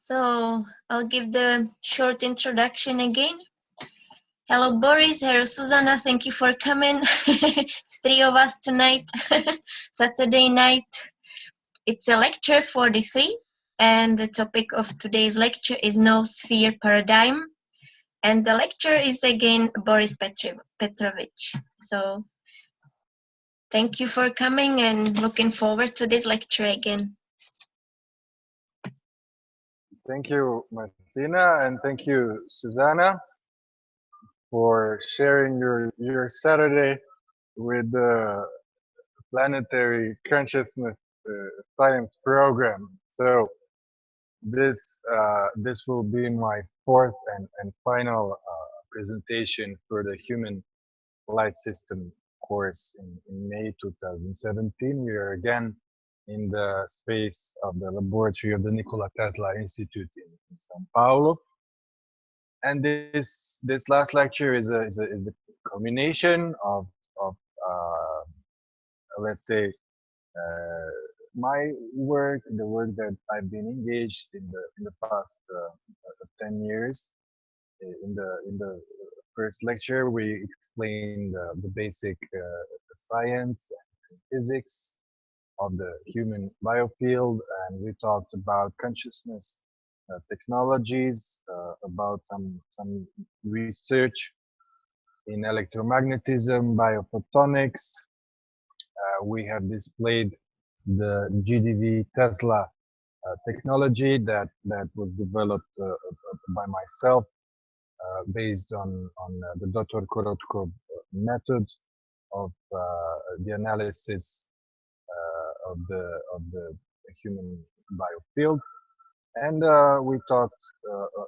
So I'll give the short introduction again. Hello, Boris. Hello, Susanna. Thank you for coming. It's three of us tonight, Saturday night. It's a lecture 43, and the topic of today's lecture is Noosphere Paradigm. And the lecture is again Boris Petrovic. So thank you for coming and looking forward to this lecture again. Thank you, Martina, and thank you, Susanna, for sharing your Saturday with the Planetary Consciousness Science program. So this will be my fourth and final presentation for the Human Light System course in May 2017. We are again in the space of the laboratory of the Nikola Tesla Institute in São Paulo. And this last lecture is a culmination of let's say my work, the work that I've been engaged in the past 10 years. In the first lecture, we explained the basic science and physics of the human biofield, and we talked about consciousness technologies, about some research in electromagnetism, biophotonics. We have displayed the GDV Tesla technology that was developed by myself based on the Dr. Korotkov method of the analysis of the human biofield. And we talked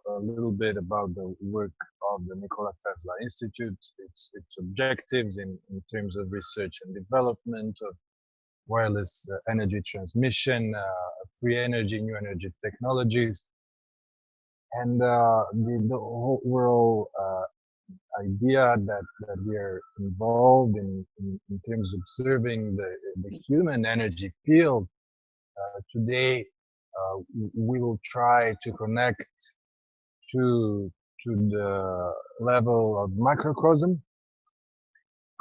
a little bit about the work of the Nikola Tesla Institute, its objectives in terms of research and development of wireless energy transmission, free energy, new energy technologies, and the whole overall idea that we are involved in terms of observing the human energy field. Today, we will try to connect to the level of macrocosm.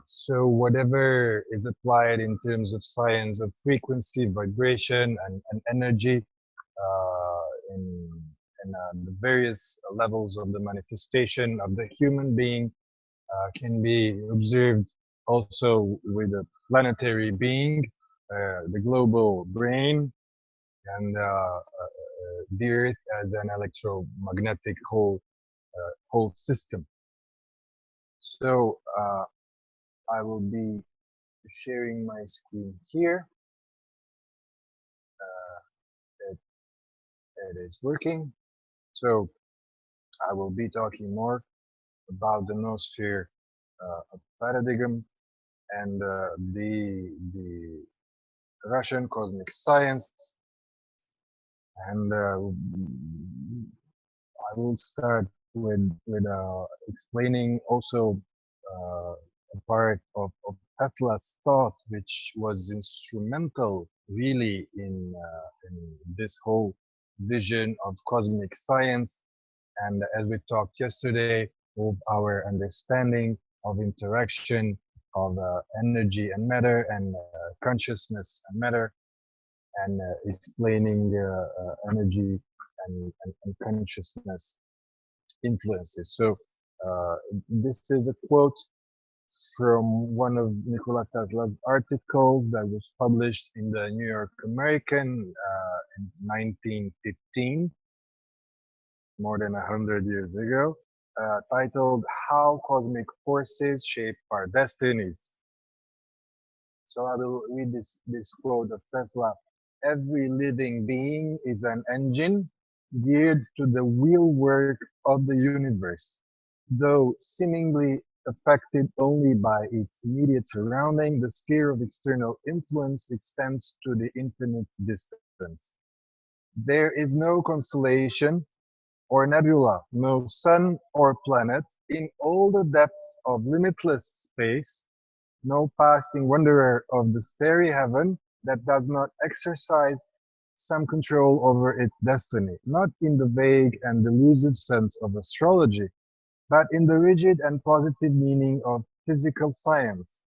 So whatever is applied in terms of science of frequency, vibration, and energy in the various levels of the manifestation of the human being can be observed also with a planetary being, the global brain, and the Earth as an electromagnetic whole system. So I will be sharing my screen here. It is working. So I will be talking more about the Noosphere Paradigm and the Russian cosmic science. And I will start with explaining also a part of Tesla's thought, which was instrumental really in this whole vision of cosmic science. And as we talked yesterday, of our understanding of interaction of energy and matter, and consciousness and matter, and explaining energy and consciousness influences. So this is a quote from one of Nikola Tesla's articles that was published in the New York American in 1915, more than 100 years ago, titled "How Cosmic Forces Shape Our Destinies." So I will read this quote of Tesla. "Every living being is an engine geared to the wheel work of the universe. Though seemingly affected only by its immediate surrounding, the sphere of external influence extends to the infinite distance. There is no constellation or nebula, no sun or planet in all the depths of limitless space, no passing wanderer of the starry heaven that does not exercise some control over its destiny, not in the vague and delusive sense of astrology, but in the rigid and positive meaning of physical science.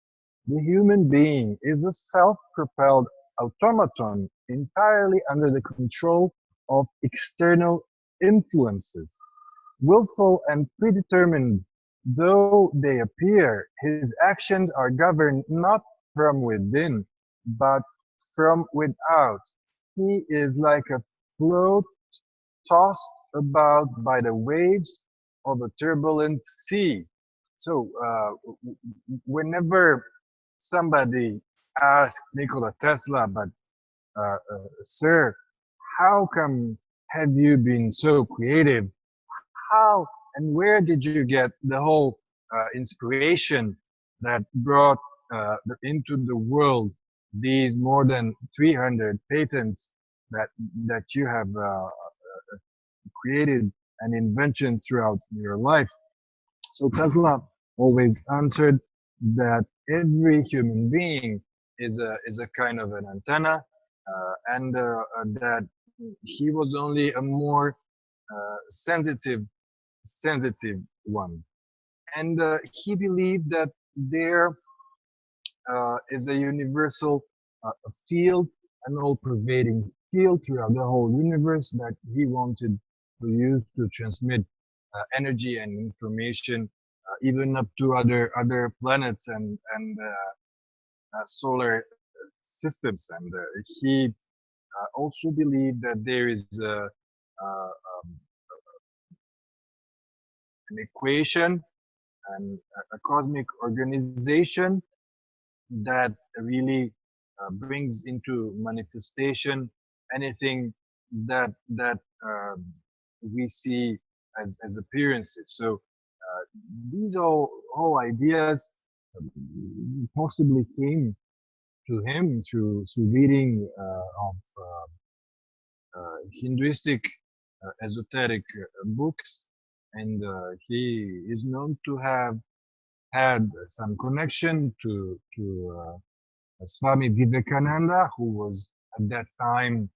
The human being is a self-propelled automaton entirely under the control of external influences. Willful and predetermined though they appear, his actions are governed not from within, but from without. He is like a float tossed about by the waves of a turbulent sea. So, whenever somebody asks Nikola Tesla, but sir, how come have you been so creative? How and where did you get the whole inspiration that brought into the world these more than 300 patents that you have created and inventions throughout your life? So Tesla always answered that every human being is a kind of an antenna, and that he was only a more sensitive one. And he believed that there is a universal field, an all-pervading field throughout the whole universe that he wanted to use to transmit energy and information, even up to other planets and solar systems. And he also believed that there is an equation and a cosmic organization that really brings into manifestation anything that we see as appearances. So these all ideas possibly came to him through reading of Hinduistic esoteric books, and he is known to have had some connection to Swami Vivekananda, who was at that time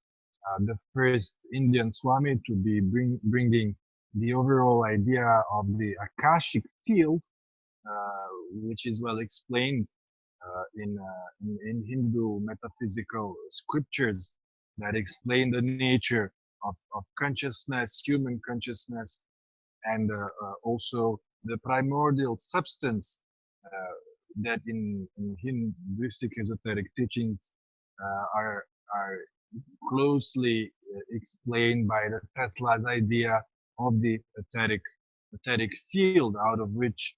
the first Indian Swami to be bringing the overall idea of the Akashic field, which is well explained in Hindu metaphysical scriptures that explain the nature of consciousness, human consciousness, and also the primordial substance that in Hinduistic esoteric teachings are closely explained by the Tesla's idea of the etheric field, out of which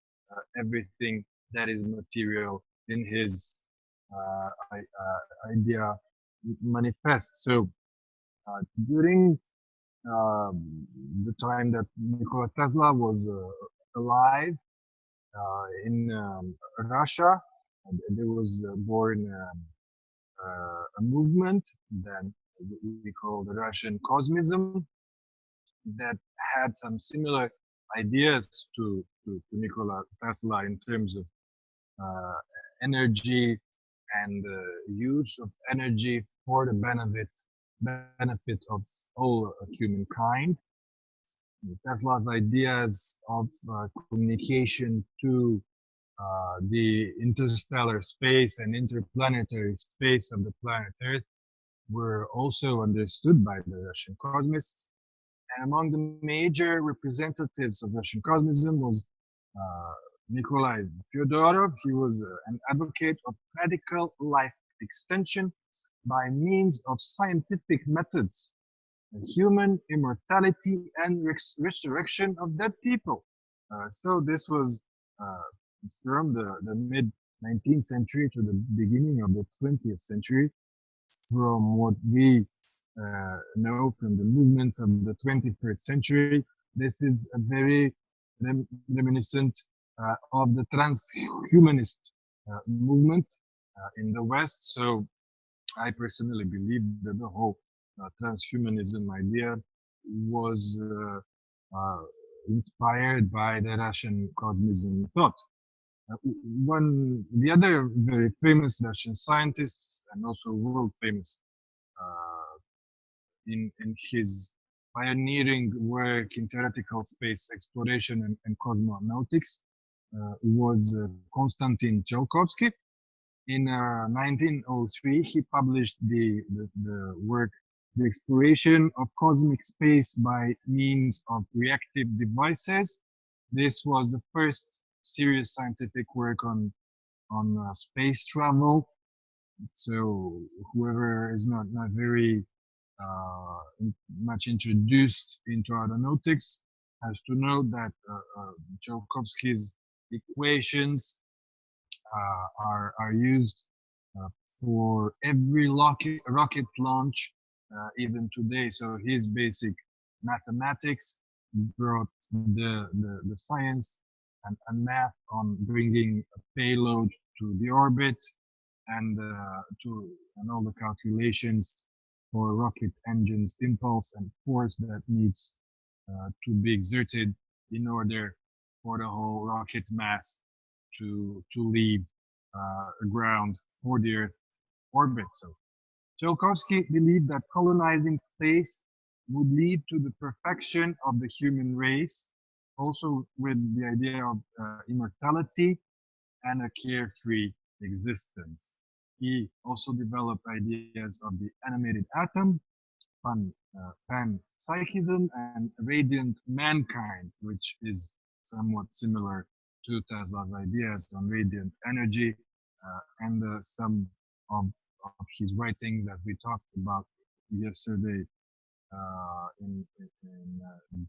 everything that is material in his idea manifests. So during the time that Nikola Tesla was alive in Russia, there was born a movement that we call the Russian Cosmism, that had some similar ideas to Nikola Tesla in terms of energy and use of energy for the benefit of all humankind. Tesla's ideas of communication to the interstellar space and interplanetary space of the planet Earth were also understood by the Russian cosmists. And among the major representatives of Russian cosmism was Nikolai Fyodorov. He was an advocate of radical life extension by means of scientific methods, human immortality, and resurrection of dead people. So this was from the mid 19th century to the beginning of the 20th century. From what we know from the movements of the 21st century, this is a very reminiscent of the transhumanist movement in the West. So I personally believe that the whole transhumanism idea was inspired by the Russian cosmism thought. The other very famous Russian scientists and also world famous in his pioneering work in theoretical space exploration and cosmonautics was Konstantin Tsiolkovsky. In 1903, he published the work The Exploration of Cosmic Space by Means of Reactive Devices. This was the first serious scientific work on space travel. So whoever is not very much introduced into aeronautics has to know that Tsiolkovsky's equations are used for every rocket launch even today. So his basic mathematics brought the science and math on bringing a payload to the orbit and all the calculations for rocket engines impulse and force that needs to be exerted in order for the whole rocket mass to leave ground for the Earth orbit. So Tsiolkovsky believed that colonizing space would lead to the perfection of the human race, also with the idea of immortality and a carefree existence. He also developed ideas of the animated atom, panpsychism, and radiant mankind, which is somewhat similar to Tesla's ideas on radiant energy and some of his writing that we talked about yesterday in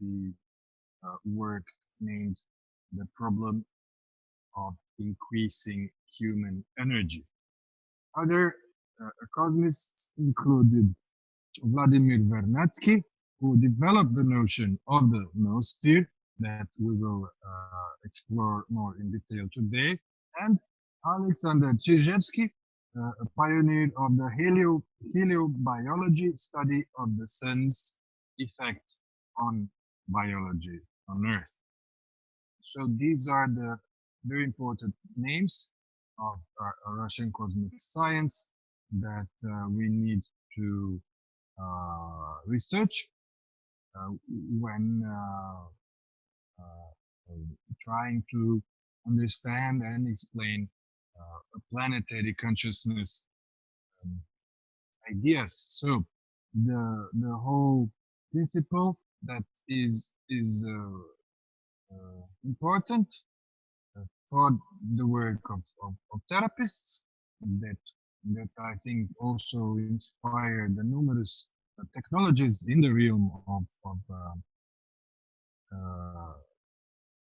the work named The Problem of Increasing Human Energy. Other cosmists included Vladimir Vernadsky, who developed the notion of the noosphere that we will explore more in detail today, and Alexander Chizhevsky, a pioneer of the heliobiology study of the sun's effect on biology on Earth. So these are the very important names of Russian cosmic science that we need to research when trying to understand and explain a planetary consciousness ideas. So the whole principle that is important for the work of therapists that I think also inspire the numerous technologies in the realm of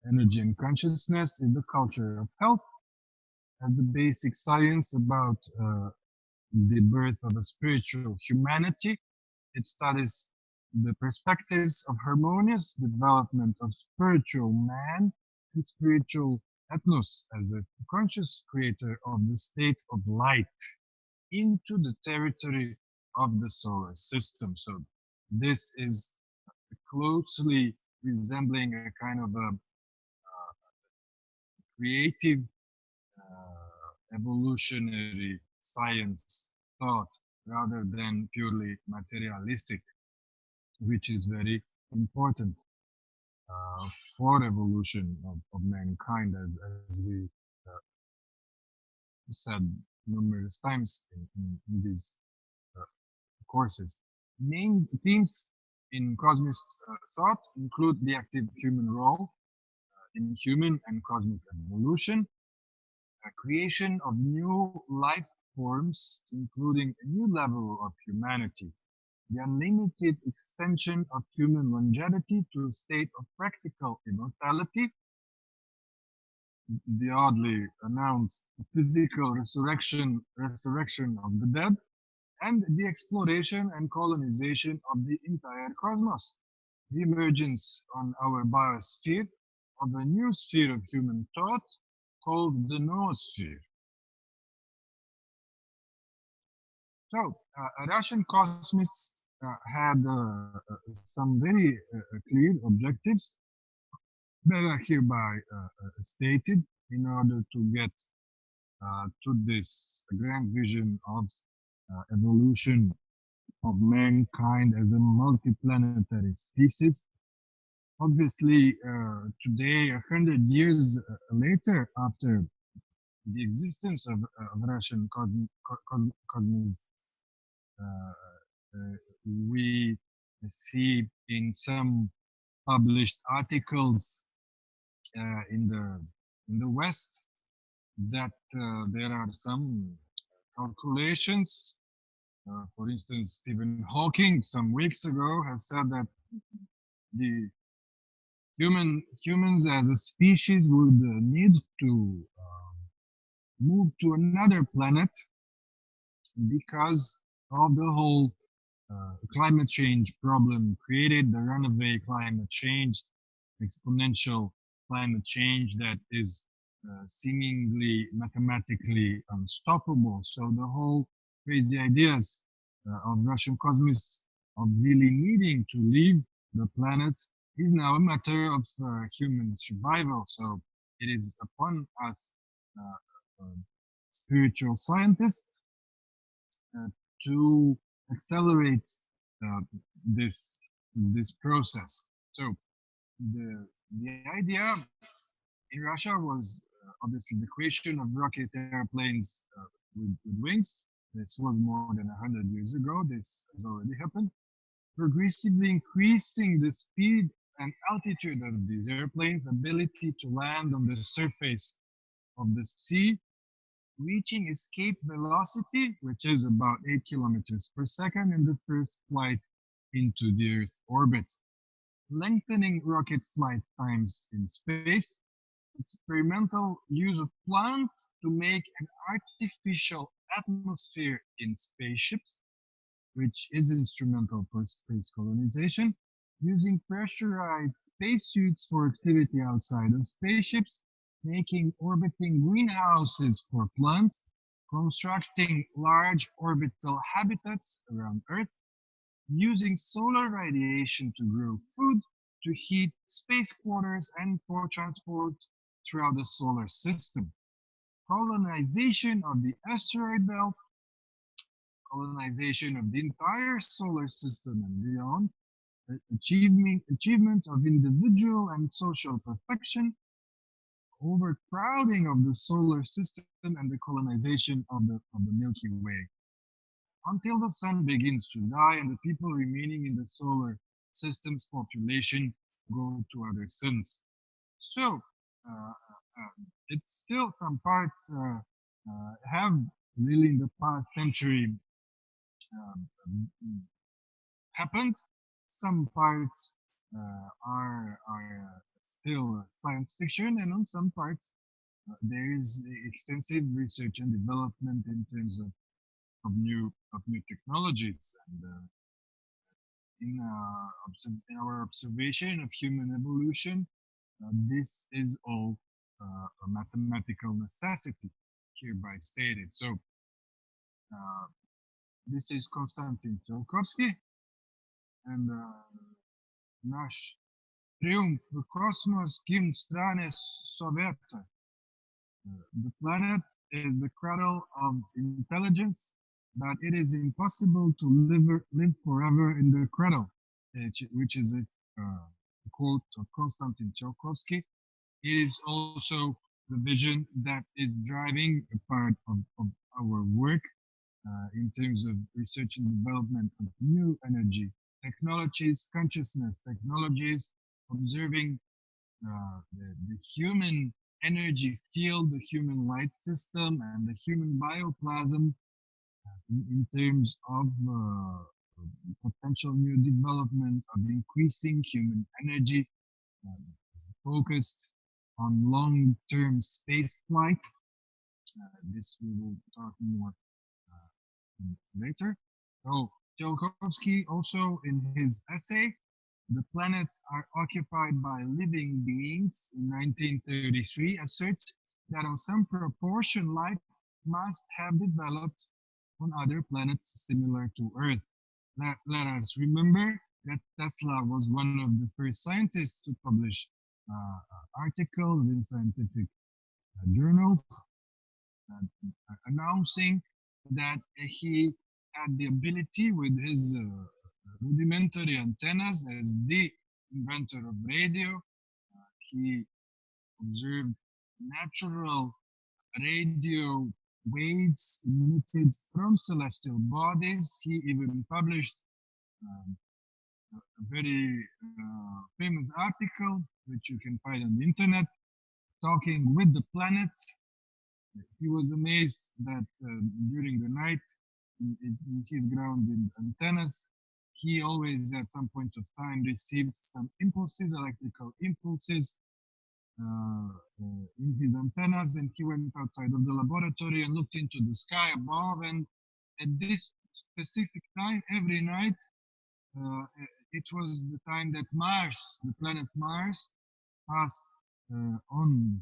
energy and consciousness is the culture of health and the basic science about the birth of a spiritual humanity. It studies the perspectives of harmonious development of spiritual man and spiritual ethnos as a conscious creator of the state of light into the territory of the solar system. So this is closely resembling a kind of a creative evolutionary science thought rather than purely materialistic, which is very important for evolution of mankind, as we said numerous times in these courses. Main themes in cosmist thought include the active human role in human and cosmic evolution, creation of new life forms, including a new level of humanity, the unlimited extension of human longevity to a state of practical immortality, the oddly announced physical resurrection of the dead, and the exploration and colonization of the entire cosmos, the emergence on our biosphere of a new sphere of human thought called the noosphere. So, Russian cosmists had some very clear objectives that are hereby stated in order to get to this grand vision of evolution of mankind as a multiplanetary species. Obviously, today, 100 years later, after the existence of Russian cosmicists, uh, we see in some published articles in the West that there are some calculations. For instance, Stephen Hawking some weeks ago has said that the humans as a species would need to move to another planet because of the whole climate change problem created, the runaway climate change, exponential climate change that is seemingly mathematically unstoppable. So the whole crazy ideas of Russian cosmists of really needing to leave the planet is now a matter of human survival. So it is upon us spiritual scientists uh, to accelerate uh, this this process. So the idea in Russia was obviously the creation of rocket airplanes with wings. This was more than 100 years ago. This has already happened. Progressively increasing the speed and altitude of these airplanes' ability to land on the surface of the sea, reaching escape velocity, which is about 8 kilometers per second in the first flight into the Earth orbit, lengthening rocket flight times in space, experimental use of plants to make an artificial atmosphere in spaceships, which is instrumental for space colonization, using pressurized spacesuits for activity outside of spaceships, making orbiting greenhouses for plants, constructing large orbital habitats around Earth, using solar radiation to grow food, to heat space quarters and for transport throughout the solar system. Colonization of the asteroid belt, colonization of the entire solar system and beyond, achievement of individual and social perfection, overcrowding of the solar system, and the colonization of the Milky Way. Until the sun begins to die and the people remaining in the solar system's population go to other suns. So, it's still some parts have really in the past century um, happened. Some parts are still science fiction, and on some parts there is extensive research and development in terms of new technologies. And in our observation of human evolution, this is all a mathematical necessity hereby stated. So uh, this is Konstantin Tsiolkovsky, and наш триумф в космос ким стране Совета. The planet is the cradle of intelligence, but it is impossible to live forever in the cradle, which is a quote of Konstantin Tsiolkovsky. It is also the vision that is driving a part of our work in terms of research and development of new energy technologies, consciousness technologies, observing the human energy field, the human light system, and the human bioplasm in terms of potential new development of increasing human energy uh, focused on long-term space flight. This we will talk more later. So Tsiolkovsky also in his essay, The Planets Are Occupied by Living Beings in 1933 asserts that on some proportion life must have developed on other planets similar to Earth. Let us remember that Tesla was one of the first scientists to publish articles in scientific journals announcing that he had the ability with his rudimentary antennas as the inventor of radio. He observed natural radio waves emitted from celestial bodies. He even published um, a very famous article, which you can find on the internet, talking with the planets. He was amazed that during the night, in his grounded antennas, he always at some point of time received some impulses, electrical impulses in his antennas, and he went outside of the laboratory and looked into the sky above, and at this specific time every night, it was the time that Mars, the planet Mars, passed on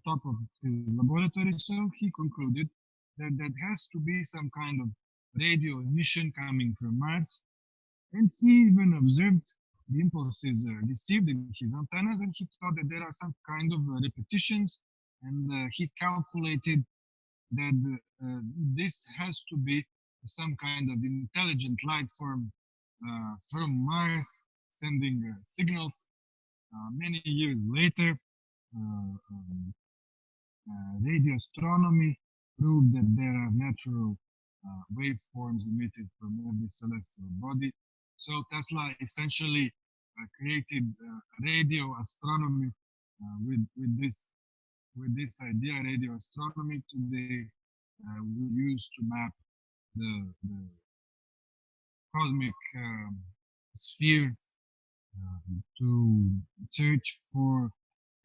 top of his laboratory. So he concluded that that has to be some kind of radio emission coming from Mars. And he even observed the impulses received in his antennas, and he thought that there are some kind of repetitions, and he calculated that this has to be some kind of intelligent life form from Mars sending signals. Many years later, radio astronomy proved that there are natural waveforms emitted from every celestial body. So Tesla essentially created radio astronomy with this idea. Radio astronomy today we use to map the cosmic sphere to search for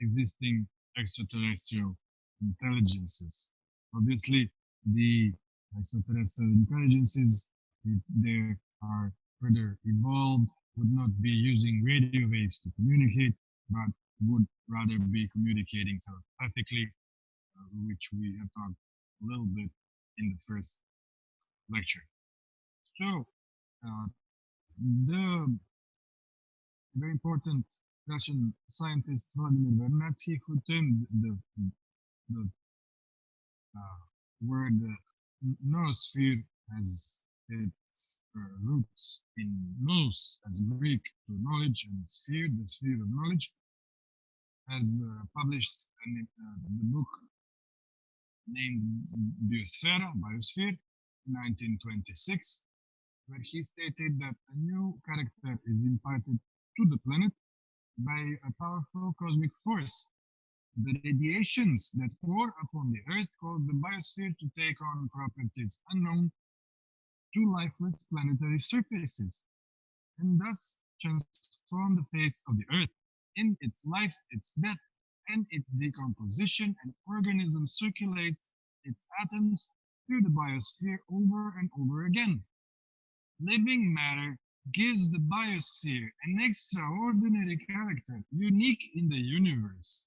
existing extraterrestrial intelligences. Obviously, the extraterrestrial intelligences, if they are further evolved, would not be using radio waves to communicate, but would rather be communicating telepathically, which we have talked a little bit in the first lecture. So, the very important Russian scientist Vladimir Vernadsky, who termed the word noosphere as its roots in nous as Greek to knowledge and sphere, the sphere of knowledge, has published the book named Biosphere in 1926, where he stated that a new character is imparted to the planet by a powerful cosmic force. The radiations that pour upon the Earth cause the biosphere to take on properties unknown to lifeless planetary surfaces, and thus transform the face of the Earth. In its life, its death, and its decomposition, an organism circulates its atoms through the biosphere over and over again. Living matter gives the biosphere an extraordinary character, unique in the universe.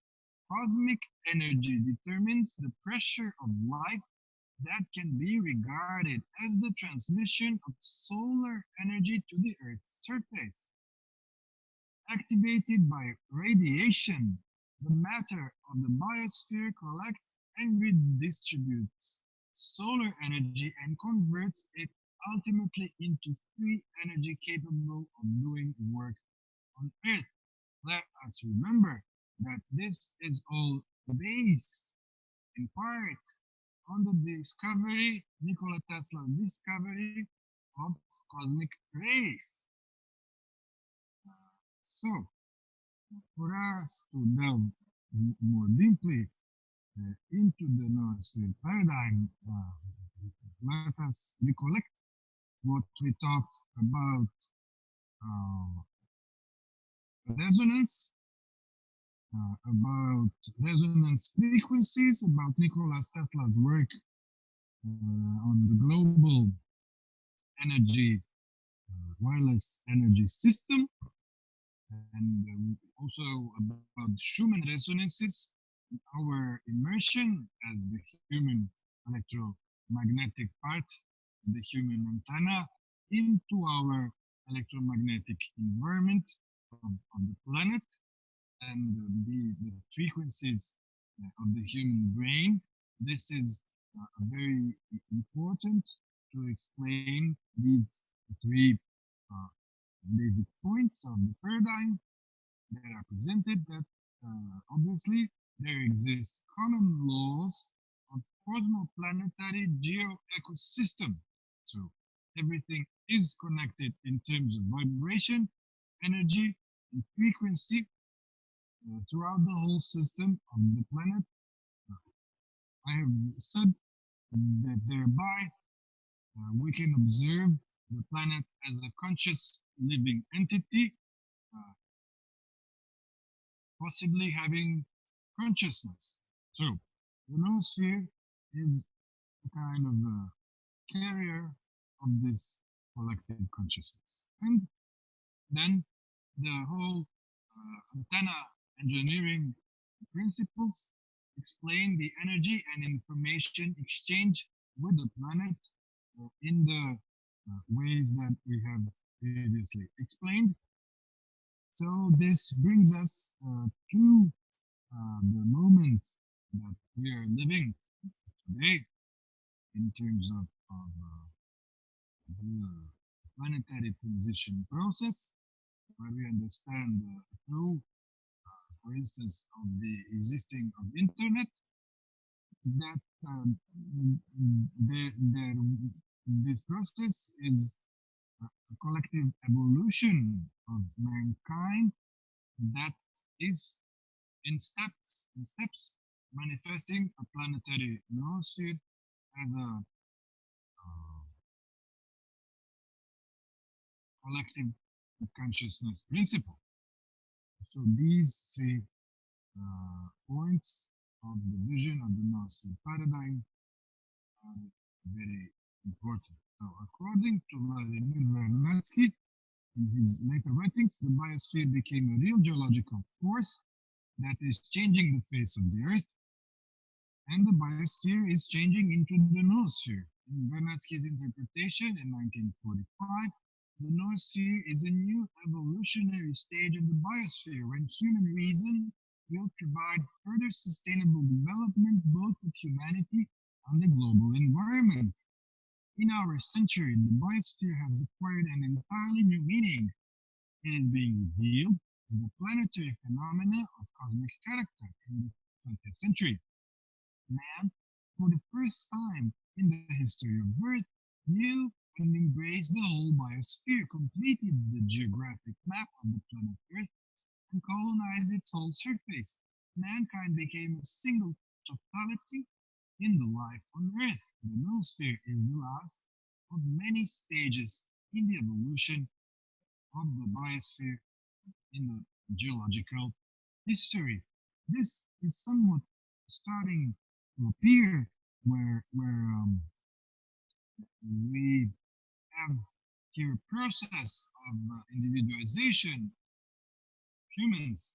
Cosmic energy determines the pressure of life that can be regarded as the transmission of solar energy to the Earth's surface. Activated by radiation, the matter of the biosphere collects and redistributes solar energy and converts it ultimately into free energy capable of doing work on Earth. Let us remember that this is all based in part on the discovery, Nikola Tesla's discovery of cosmic rays. So, for us to delve more deeply into the Noosphere paradigm, let us recollect what we talked about resonance, about resonance frequencies, about Nikola Tesla's work on the global energy, wireless energy system, and also about Schumann resonances, our immersion as the human electromagnetic part, the human antenna, into our electromagnetic environment of the planet, and the frequencies of the human brain. This is very important to explain these three uh, basic points of the paradigm that are presented, that obviously there exist common laws of cosmoplanetary geo-ecosystem. So everything is connected in terms of vibration, energy, and frequency throughout the whole system of the planet. I have said that thereby we can observe the planet as a conscious living entity, uh, possibly having consciousness. So the noosphere is a kind of a carrier of this collective consciousness. And then the whole antenna engineering principles explain the energy and information exchange with the planet in the ways that we have previously explained. So this brings us to the moment that we are living today in terms of the planetary transition process, where we understand through, for instance, of the existing of internet, that this process is a collective evolution of mankind that is in steps manifesting a planetary noosphere as a collective consciousness principle. So these three points of the vision of the Noosphere paradigm are very important. So according to Vladimir Vernadsky, in his later writings, the biosphere became a real geological force that is changing the face of the Earth, and the biosphere is changing into the noosphere. In Vernadsky's interpretation in 1945, the noosphere is a new evolutionary stage of the biosphere when human reason will provide further sustainable development both of humanity and the global environment. In our century, the biosphere has acquired an entirely new meaning. It is being revealed as a planetary phenomena of cosmic character in the 20th century. Man, for the first time in the history of Earth, knew and embraced the whole biosphere, completed the geographic map of the planet Earth, and colonized its whole surface. Mankind became a single totality in the life on Earth. The noosphere is the last of many stages in the evolution of the biosphere in the geological history. This is somewhat starting to appear where we have here a process of individualization, humans,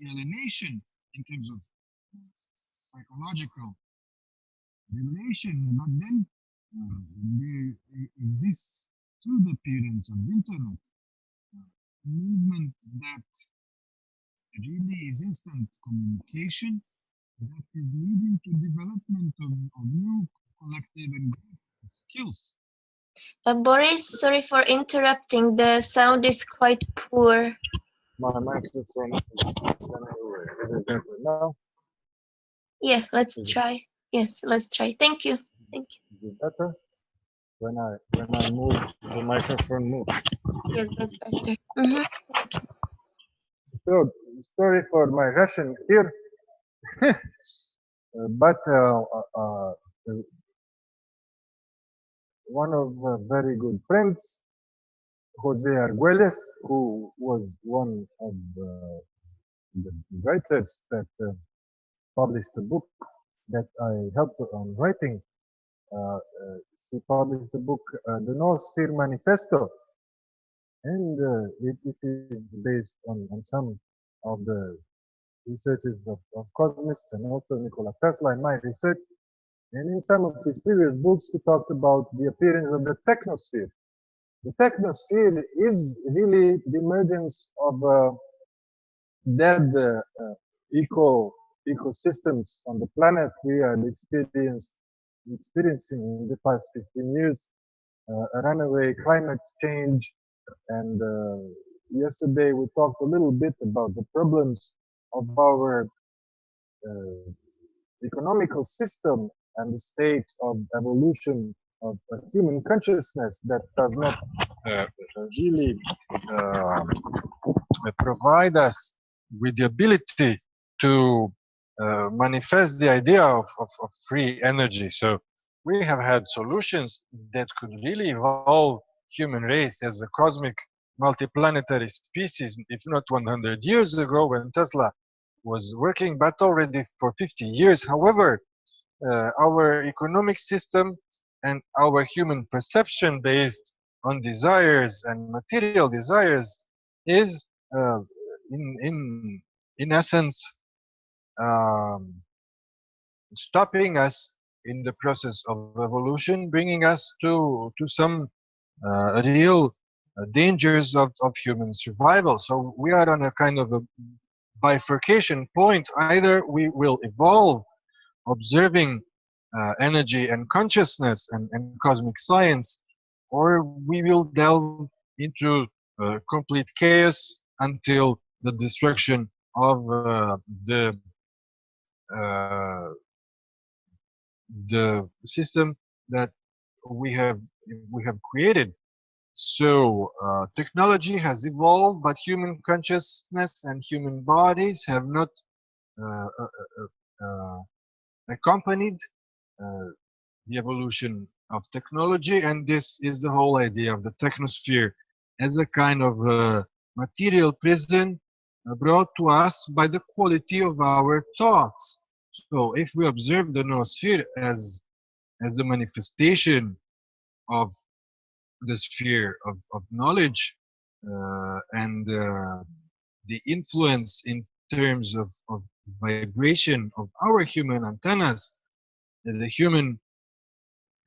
alienation in terms of psychological relation, but then there exists through the appearance of internet movement that really is instant communication that is leading to development of new collective and skills. Boris, sorry for interrupting. The sound is quite poor. My microphone is it better now? Yeah, let's try. Yes, let's try. Thank you. Thank you. Is it better? When I move, the microphone moves. Yes, that's better. So sorry for my Russian here, but one of very good friends, Jose Arguelles, who was one of the writers that published a book that I helped on writing. He published the book, The Noosphere Manifesto, and it is based on some of the researches of cosmists and also Nikola Tesla and my research. And in some of his previous books, he talked about the appearance of the technosphere. The technosphere is really the emergence of a dead ecosystems on the planet. We are experiencing in the past 15 years a runaway climate change. And yesterday we talked a little bit about the problems of our economical system and the state of evolution of human consciousness that does not really provide us with the ability to manifest the idea of free energy. So we have had solutions that could really evolve human race as a cosmic multiplanetary species, if not 100 years ago when Tesla was working, but already for 50 years. However, our economic system and our human perception based on desires and material desires is in in in essence stopping us in the process of evolution, bringing us to some real dangers of human survival. So we are on a kind of a bifurcation point. Either we will evolve observing energy and consciousness and cosmic science, or we will delve into complete chaos until the destruction of uh, the system that we have we have created. So technology has evolved, but human consciousness and human bodies have not uh, uh, accompanied uh, the evolution of technology, and this is the whole idea of the technosphere as a kind of material prison brought to us by the quality of our thoughts. So if we observe the noosphere as a manifestation of the sphere of knowledge and the influence in terms of vibration of our human antennas, the human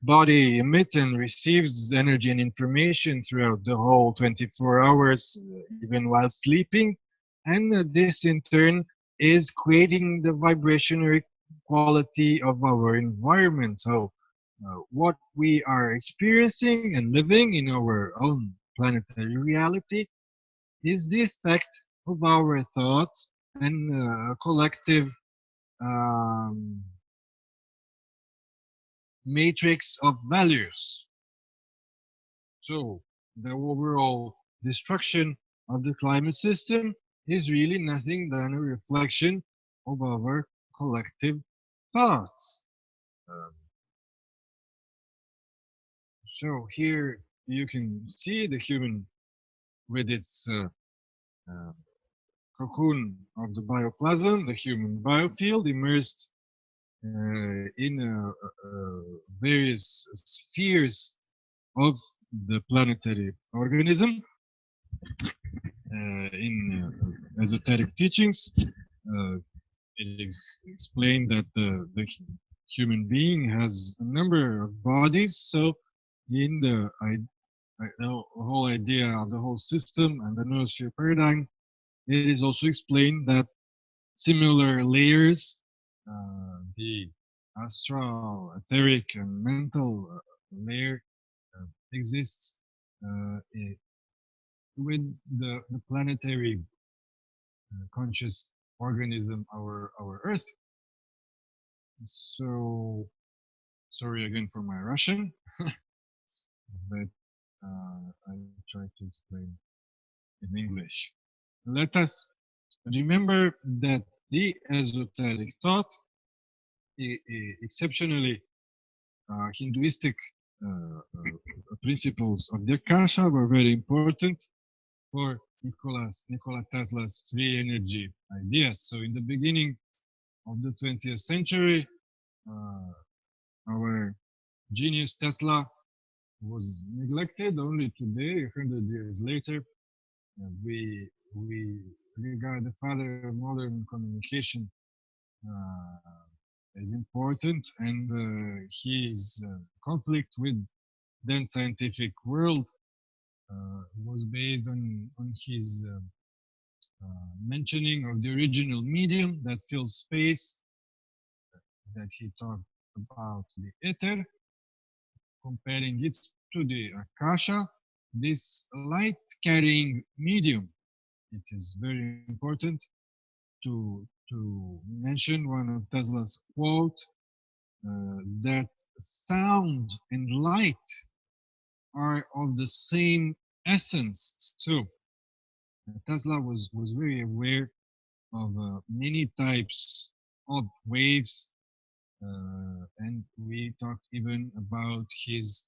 body emits and receives energy and information throughout the whole 24 hours, even while sleeping. And this in turn is creating the vibrational quality of our environment. So what we are experiencing and living in our own planetary reality is the effect of our thoughts and collective um, matrix of values. So the overall destruction of the climate system is really nothing than a reflection of our collective thoughts. Um, so here you can see the human with its uh, cocoon of the bioplasm, the human biofield immersed in various spheres of the planetary organism. In esoteric teachings, it is explained that the human being has a number of bodies. So in the whole idea of the whole system and the Noosphere Paradigm, it is also explained that similar layers, the astral, etheric, and mental layer, exists with the planetary conscious organism, our Earth. So, sorry again for my Russian, but I try to explain in English. Let us remember that the esoteric thought, exceptionally Hinduistic principles of the Kasha, were very important for Nikola Tesla's free energy ideas. So in the beginning of the 20th century, our genius Tesla was neglected. Only today, 100 years later, we regard the father of modern communication as important, and his conflict with then scientific world was based on his mentioning of the original medium that fills space, that he talked about the ether, comparing it to the akasha, this light carrying medium. It is very important to mention one of Tesla's quote, that sound and light are of the same essence. So Tesla was very aware of many types of waves, and we talked even about his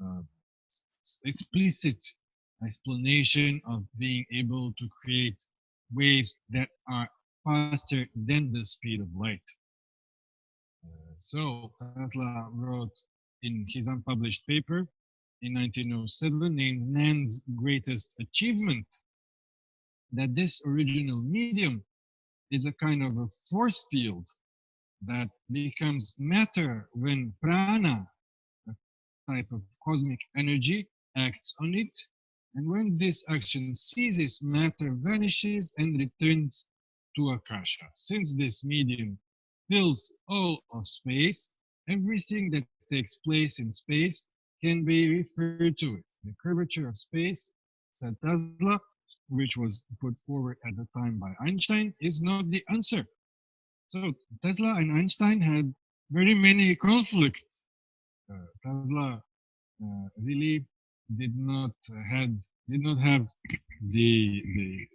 uh, explicit explanation of being able to create waves that are faster than the speed of light. So Tesla wrote in his unpublished paper in 1907 named man's greatest achievement that this original medium is a kind of a force field that becomes matter when prana, a type of cosmic energy, acts on it. And when this action ceases, matter vanishes and returns to Akasha. Since this medium fills all of space, everything that takes place in space can be referred to it. The curvature of space, said Tesla, which was put forward at the time by Einstein, is not the answer. So Tesla and Einstein had very many conflicts. Tesla really did not have the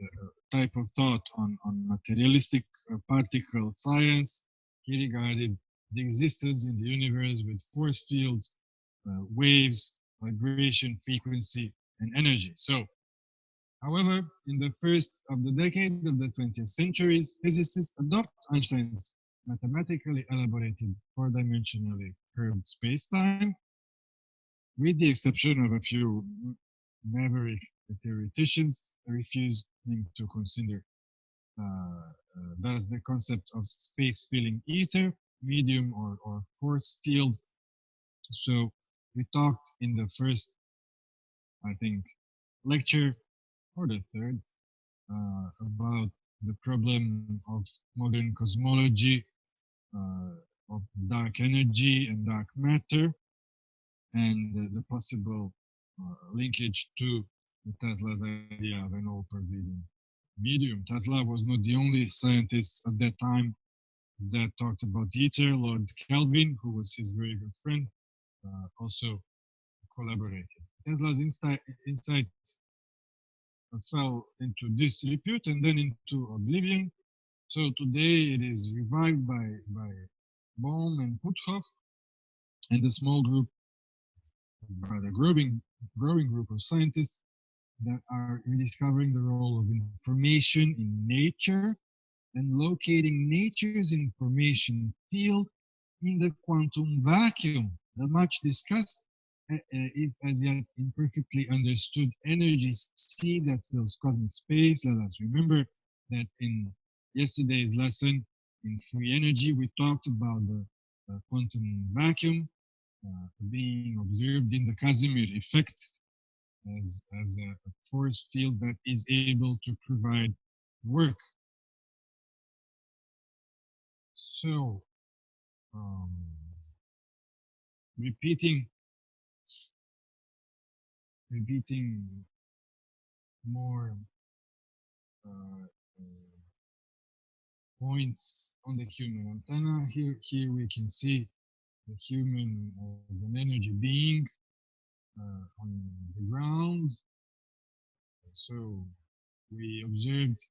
type of thought on materialistic particle science. He regarded the existence in the universe with force fields, waves, vibration, frequency, and energy. So, however, in the first of the decade of the 20th centuries, physicists adopt Einstein's mathematically elaborated four-dimensionally curved space-time, with the exception of a few maverick theoreticians refusing to consider thus the concept of space filling ether, medium, or force field. So we talked in the first, I think, lecture or the third about the problem of modern cosmology, of dark energy and dark matter, and the possible linkage to Tesla's idea of an all-pervading medium. Tesla was not the only scientist at that time that talked about ether. Lord Kelvin, who was his very good friend, also collaborated. Tesla's insight fell into disrepute and then into oblivion. So today it is revived by Bohm and Puthoff and a small group, but a growing group of scientists that are rediscovering the role of information in nature and locating nature's information field in the quantum vacuum, the much discussed, if as yet imperfectly understood, energy sea that fills cosmic space. Let us remember that in yesterday's lesson in free energy, we talked about the quantum vacuum being observed in the Casimir effect as a force field that is able to provide work. So, um, repeating more uh, points on the human antenna. Here we can see the human as an energy being on the ground. So we observed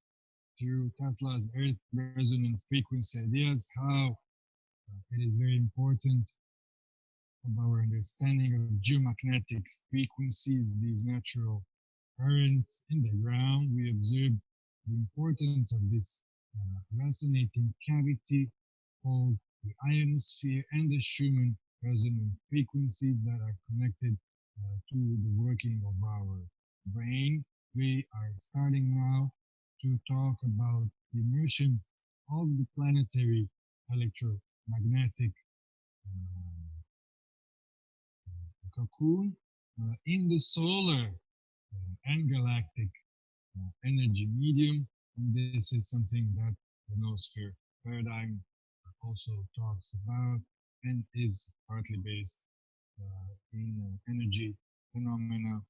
through Tesla's Earth resonance frequency ideas how it is very important of our understanding of geomagnetic frequencies, these natural currents in the ground. We observe the importance of this resonating cavity called the ionosphere and the Schumann resonant frequencies that are connected to the working of our brain. We are starting now to talk about the immersion of the planetary electromagnetic cocoon in the solar and galactic energy medium And this is something that the Noosphere Paradigm also talks about and is partly based in energy phenomena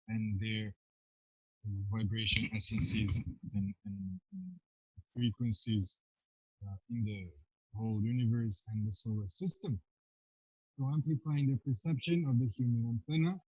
and their vibration essences and frequencies in the whole universe and the solar system. To amplifying the perception of the human antenna,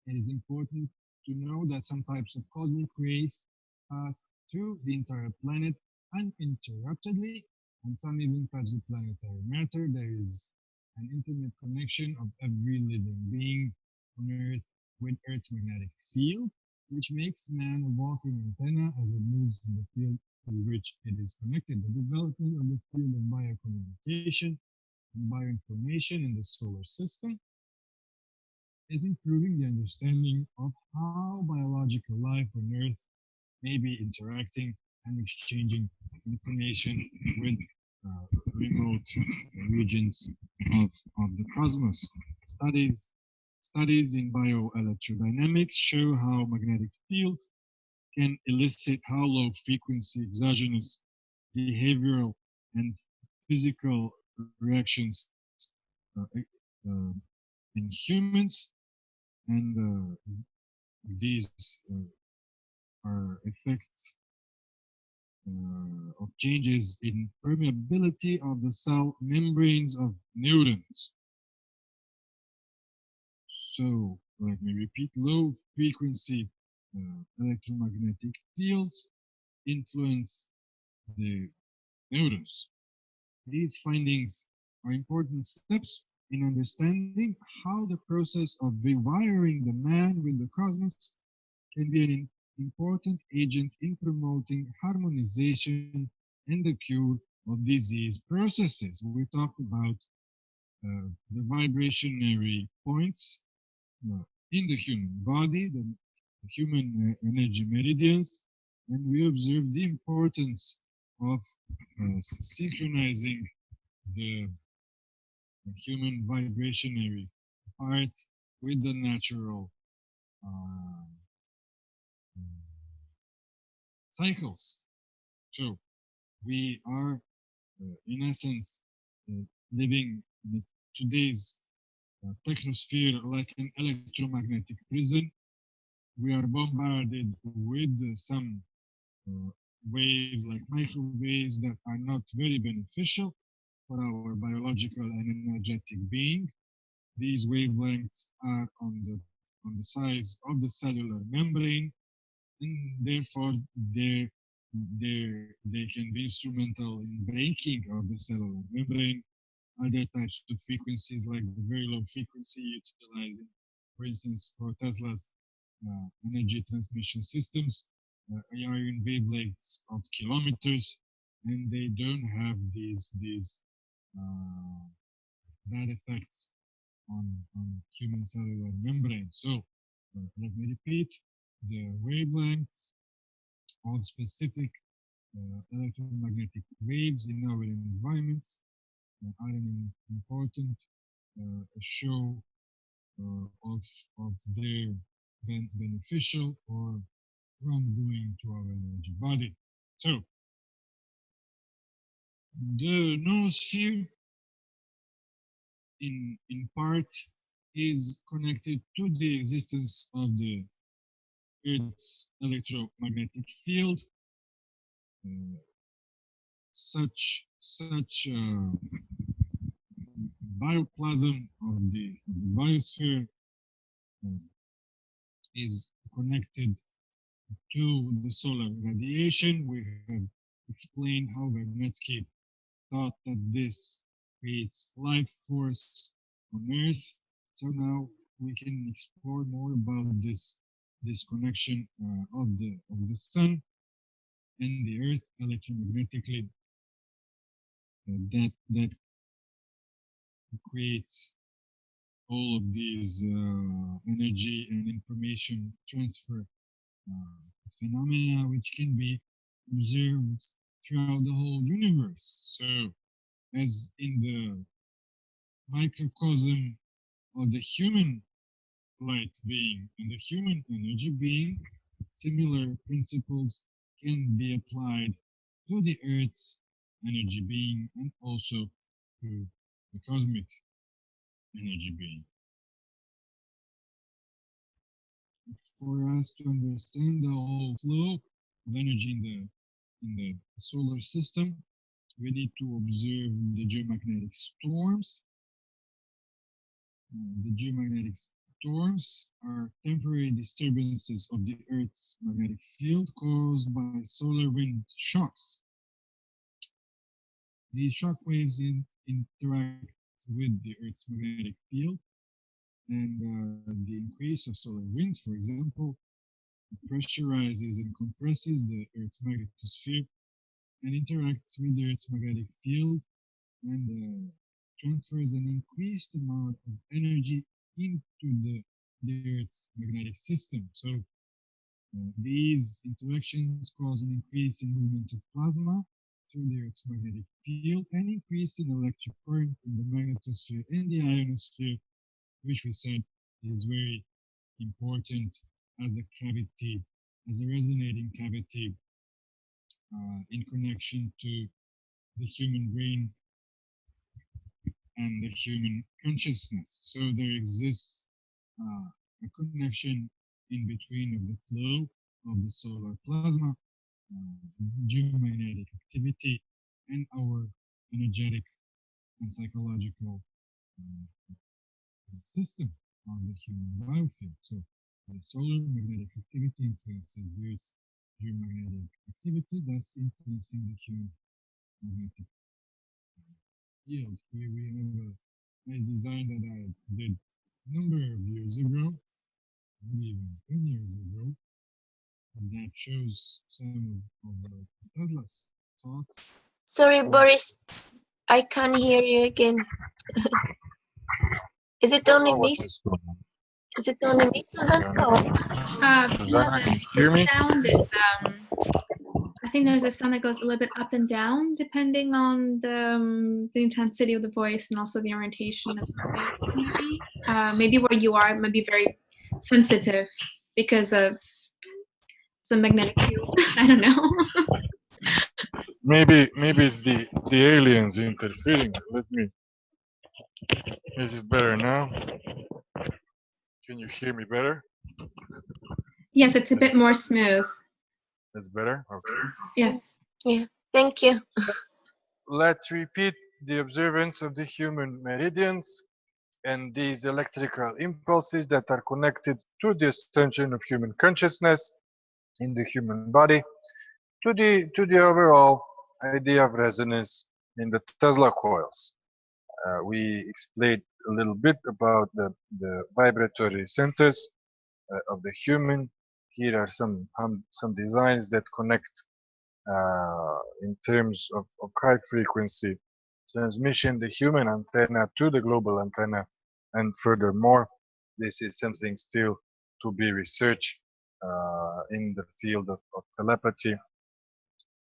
it is important to know that some types of cosmic rays pass through the entire planet uninterruptedly, and some even touch the planetary matter. There is an intimate connection of every living being on Earth with Earth's magnetic field, which makes man a walking antenna as it moves in the field through which it is connected. The development of the field of biocommunication and bioinformation in the solar system is improving the understanding of how biological life on Earth may be interacting and exchanging information with remote regions of the cosmos. Studies Studies in bioelectrodynamics show how magnetic fields can elicit how low frequency exogenous behavioral and physical reactions uh, in humans, and these are effects of changes in permeability of the cell membranes of neurons. So let me repeat, low frequency electromagnetic fields influence the neurons. These findings are important steps in understanding how the process of rewiring the man with the cosmos can be an important agent in promoting harmonization and the cure of disease processes. We talked about the vibrationary points in the human body, the human energy meridians, and we observed the importance of synchronizing the human vibrationary parts with the natural uh, cycles. So we are, in essence, living in today's technosphere like an electromagnetic prison. We are bombarded with some waves like microwaves that are not very beneficial for our biological and energetic being. These wavelengths are on the size of the cellular membrane, and therefore they can be instrumental in breaking of the cellular membrane. Other types of frequencies, like the very low frequency utilizing, for instance, for Tesla's energy transmission systems, are in wavelengths of kilometers, and they don't have these uh, bad effects on human cellular membrane. So let me repeat, the wavelengths of specific electromagnetic waves in our environments are an important show of their beneficial or wrongdoing to our energy body. So the noosphere in part is connected to the existence of the Earth's electromagnetic field. Uh, such bioplasm of the biosphere uh, is connected to the solar radiation. We have explained how Vernesky thought that this creates life force on Earth. So now we can explore more about this connection of the sun and the Earth electromagnetically that creates all of these energy and information transfer phenomena which can be observed throughout the whole universe. So, as in the microcosm of the human light being and the human energy being, similar principles can be applied to the Earth's energy being and also to the cosmic energy being. For us to understand the whole flow of energy in the solar system, we need to observe the geomagnetic storms. The geomagnetic storms are temporary disturbances of the Earth's magnetic field caused by solar wind shocks. These shock waves interact with the Earth's magnetic field, and the increase of solar winds, for example, pressurizes and compresses the Earth's magnetosphere and interacts with the Earth's magnetic field and transfers an increased amount of energy into the Earth's magnetic system. So these interactions cause an increase in movement of plasma through the Earth's magnetic field and increase in electric current in the magnetosphere and the ionosphere, which we said is very important as a cavity, as a resonating cavity in connection to the human brain and the human consciousness. So there exists a connection in between of the flow of the solar plasma, geomagnetic activity, and our energetic and psychological system of the human biofield. So the solar magnetic activity influences this geomagnetic activity, thus influencing the human magnetic field. Here we have a nice design that I did a number of years ago, maybe even 10 years ago, and that shows some of Tesla's thoughts. Sorry, Boris, I can't hear you again. Is it only me? Is it only me, Susan? Oh. The sound is, I think there's a sound that goes a little bit up and down depending on the intensity of the voice and also the orientation of the mic, maybe. Maybe where you are might be very sensitive because of some magnetic field. I don't know. Maybe it's the aliens interfering. Let me. Is it better now? Can you hear me better? Yes, it's a bit more smooth. That's better? Okay. Yes. Yeah, thank you. Let's repeat the observance of the human meridians and these electrical impulses that are connected to the ascension of human consciousness in the human body to the overall idea of resonance in the Tesla coils. We explained a little bit about the vibratory centers of the human. Here are some designs that connect in terms of high frequency transmission, the human antenna to the global antenna, and furthermore, this is something still to be researched in the field of telepathy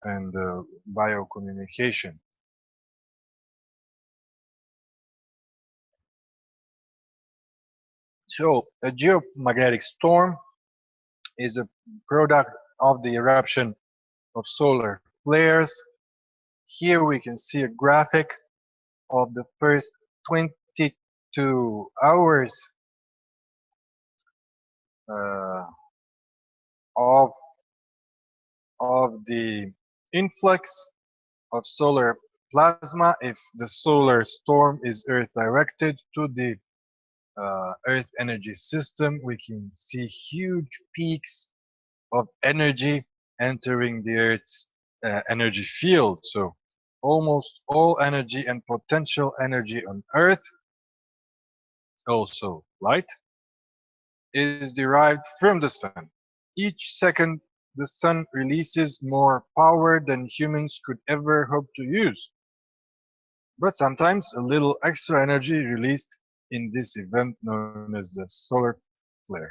and biocommunication. So a geomagnetic storm is a product of the eruption of solar flares. Here we can see a graphic of the first 22 hours of the influx of solar plasma if the solar storm is Earth directed to the Earth energy system. We can see huge peaks of energy entering the Earth's energy field. So almost all energy and potential energy on Earth, also light, is derived from the sun. Each second, the sun releases more power than humans could ever hope to use. But sometimes a little extra energy released in this event known as the solar flare.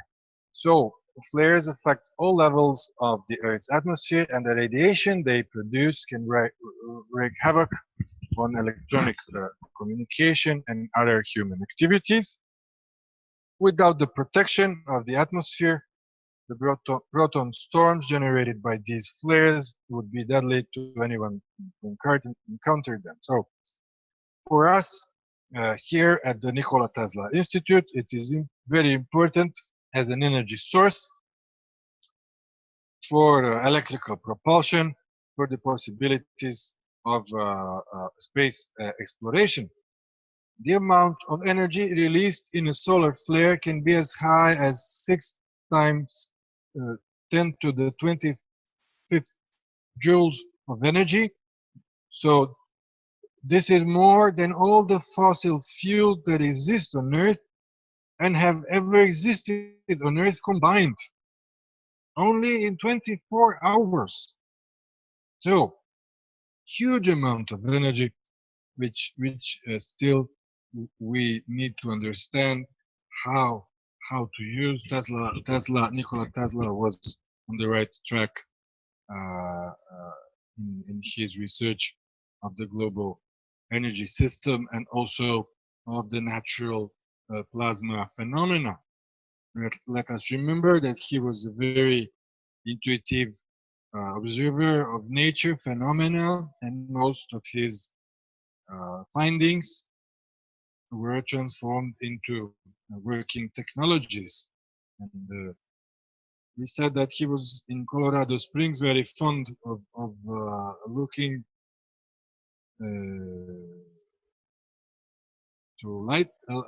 So flares affect all levels of the Earth's atmosphere, and the radiation they produce can wreak havoc on electronic communication and other human activities. Without the protection of the atmosphere, The proton storms generated by these flares would be deadly to anyone who encountered them. So for us here at the Nikola Tesla Institute, it is very important as an energy source for electrical propulsion, for the possibilities of space exploration. The amount of energy released in a solar flare can be as high as 6 times 10 to the 25th joules of energy. So this is more than all the fossil fuels that exist on Earth and have ever existed on Earth combined. Only in 24 hours. So, huge amount of energy, which still we need to understand how to use. Nikola Tesla was on the right track in his research of the global energy system and also of the natural plasma phenomena. Let us remember that he was a very intuitive observer of nature phenomena, and most of his findings were transformed into working technologies. And he said that he was in Colorado Springs very fond of looking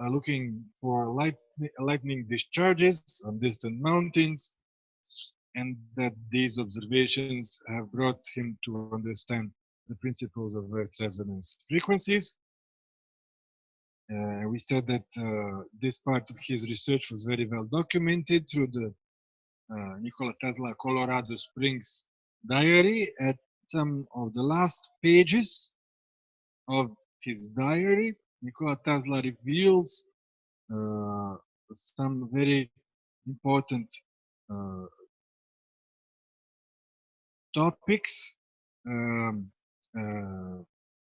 looking for lightning discharges on distant mountains, and that these observations have brought him to understand the principles of Earth resonance frequencies. We said that this part of his research was very well documented through the Nikola Tesla Colorado Springs diary. At some of the last pages of his diary, Nikola Tesla reveals some very important topics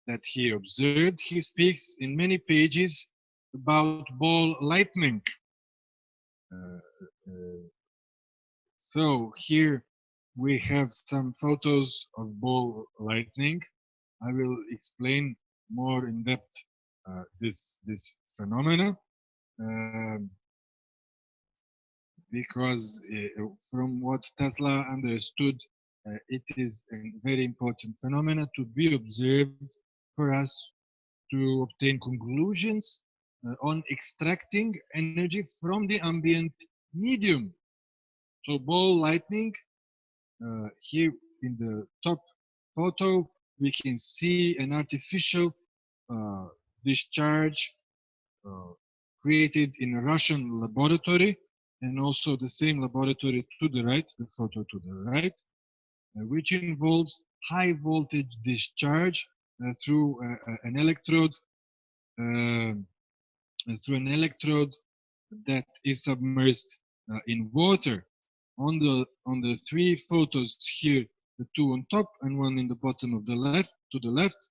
that he observed. He speaks in many pages about ball lightning. So here we have some photos of ball lightning. I will explain more in depth this phenomena because from what Tesla understood, it is a very important phenomena to be observed for us to obtain conclusions on extracting energy from the ambient medium. So ball lightning, here in the top photo, we can see an artificial discharge created in a Russian laboratory, and also the same laboratory to the right, the photo to the right, which involves high voltage discharge through an electrode that is submerged in water. On the three photos here, the two on top and one in the bottom of the left, to the left,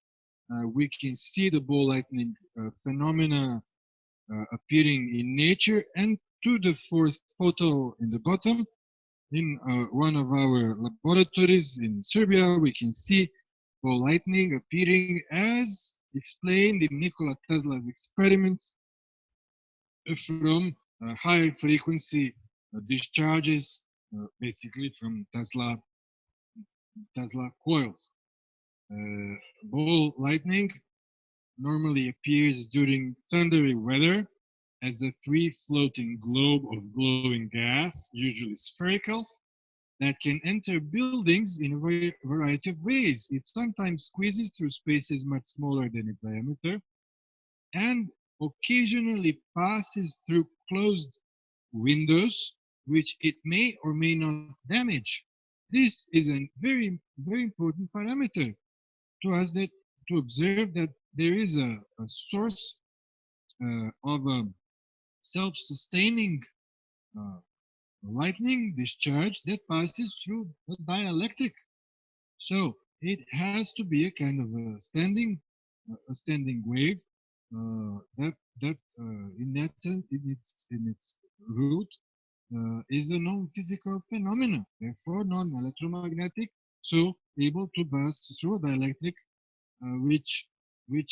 we can see the ball lightning phenomena appearing in nature. And to the fourth photo in the bottom, in one of our laboratories in Serbia, we can see ball lightning appearing as explained in Nikola Tesla's experiments from high frequency discharges, basically from Tesla coils. Ball lightning normally appears during thundery weather as a free floating globe of glowing gas, usually spherical, that can enter buildings in a variety of ways. It sometimes squeezes through spaces much smaller than its diameter, and occasionally passes through closed windows, which it may or may not damage. This is a very, very important parameter to us, that to observe that there is a source of a self-sustaining lightning discharge that passes through a dielectric. So it has to be a kind of a standing wave that in its root is a non-physical phenomenon, therefore non-electromagnetic, so able to pass through the electric, which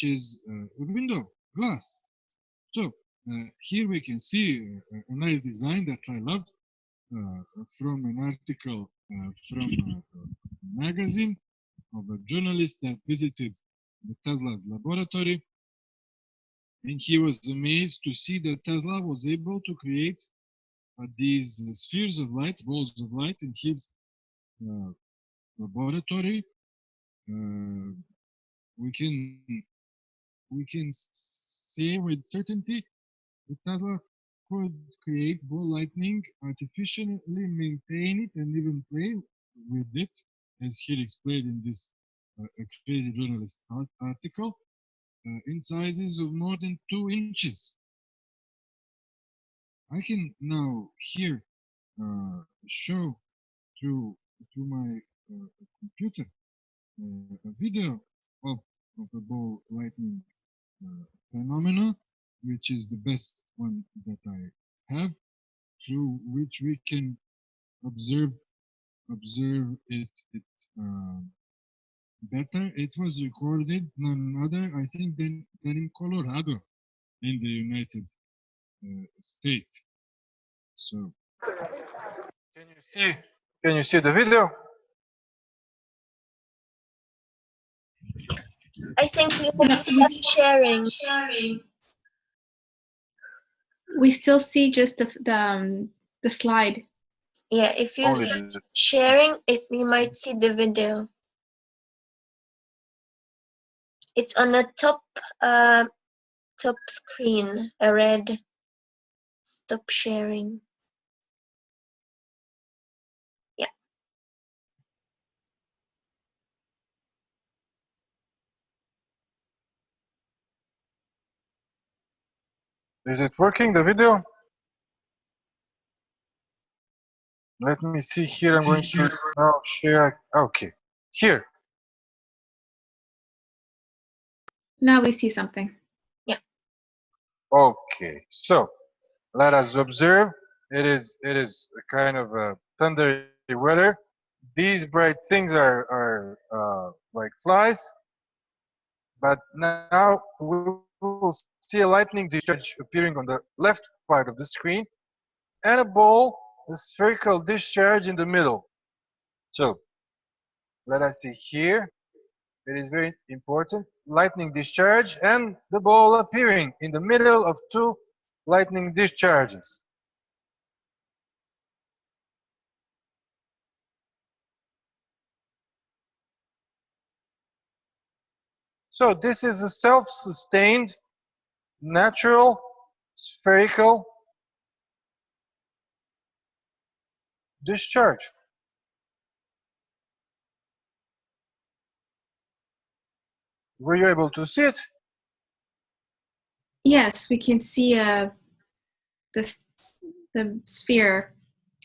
is a window glass. So here we can see a nice design that I love from an article from a magazine of a journalist that visited the Tesla's laboratory, and he was amazed to see that Tesla was able to create these spheres of light, balls of light in his laboratory. We can say with certainty that Tesla could create ball lightning, artificially maintain it, and even play with it, as he explained in this crazy journalist article, in sizes of more than 2 inches. I can now here show through my computer a video of a ball lightning phenomena, which is the best one that I have, through which we can observe it better. It was recorded none other, I think, than in Colorado, in the United States. So, Can you see the video? I think we will stop sharing. We still see just the slide. Yeah, if you Only start the- sharing it, we might see the video. It's on a top screen, a red stop sharing. Yeah. Is it working, the video? Let me see here. I'm going to now share. Okay, here. Now we see something. Okay, so let us observe. It is a kind of a thundery weather. These bright things are like flies, but now we will see a lightning discharge appearing on the left part of the screen, and a ball, a spherical discharge in the middle. So let us see here. It is very important. Lightning discharge and the ball appearing in the middle of 2 lightning discharges. So this is a self-sustained, natural, spherical discharge. Were you able to see it? Yes, we can see the sphere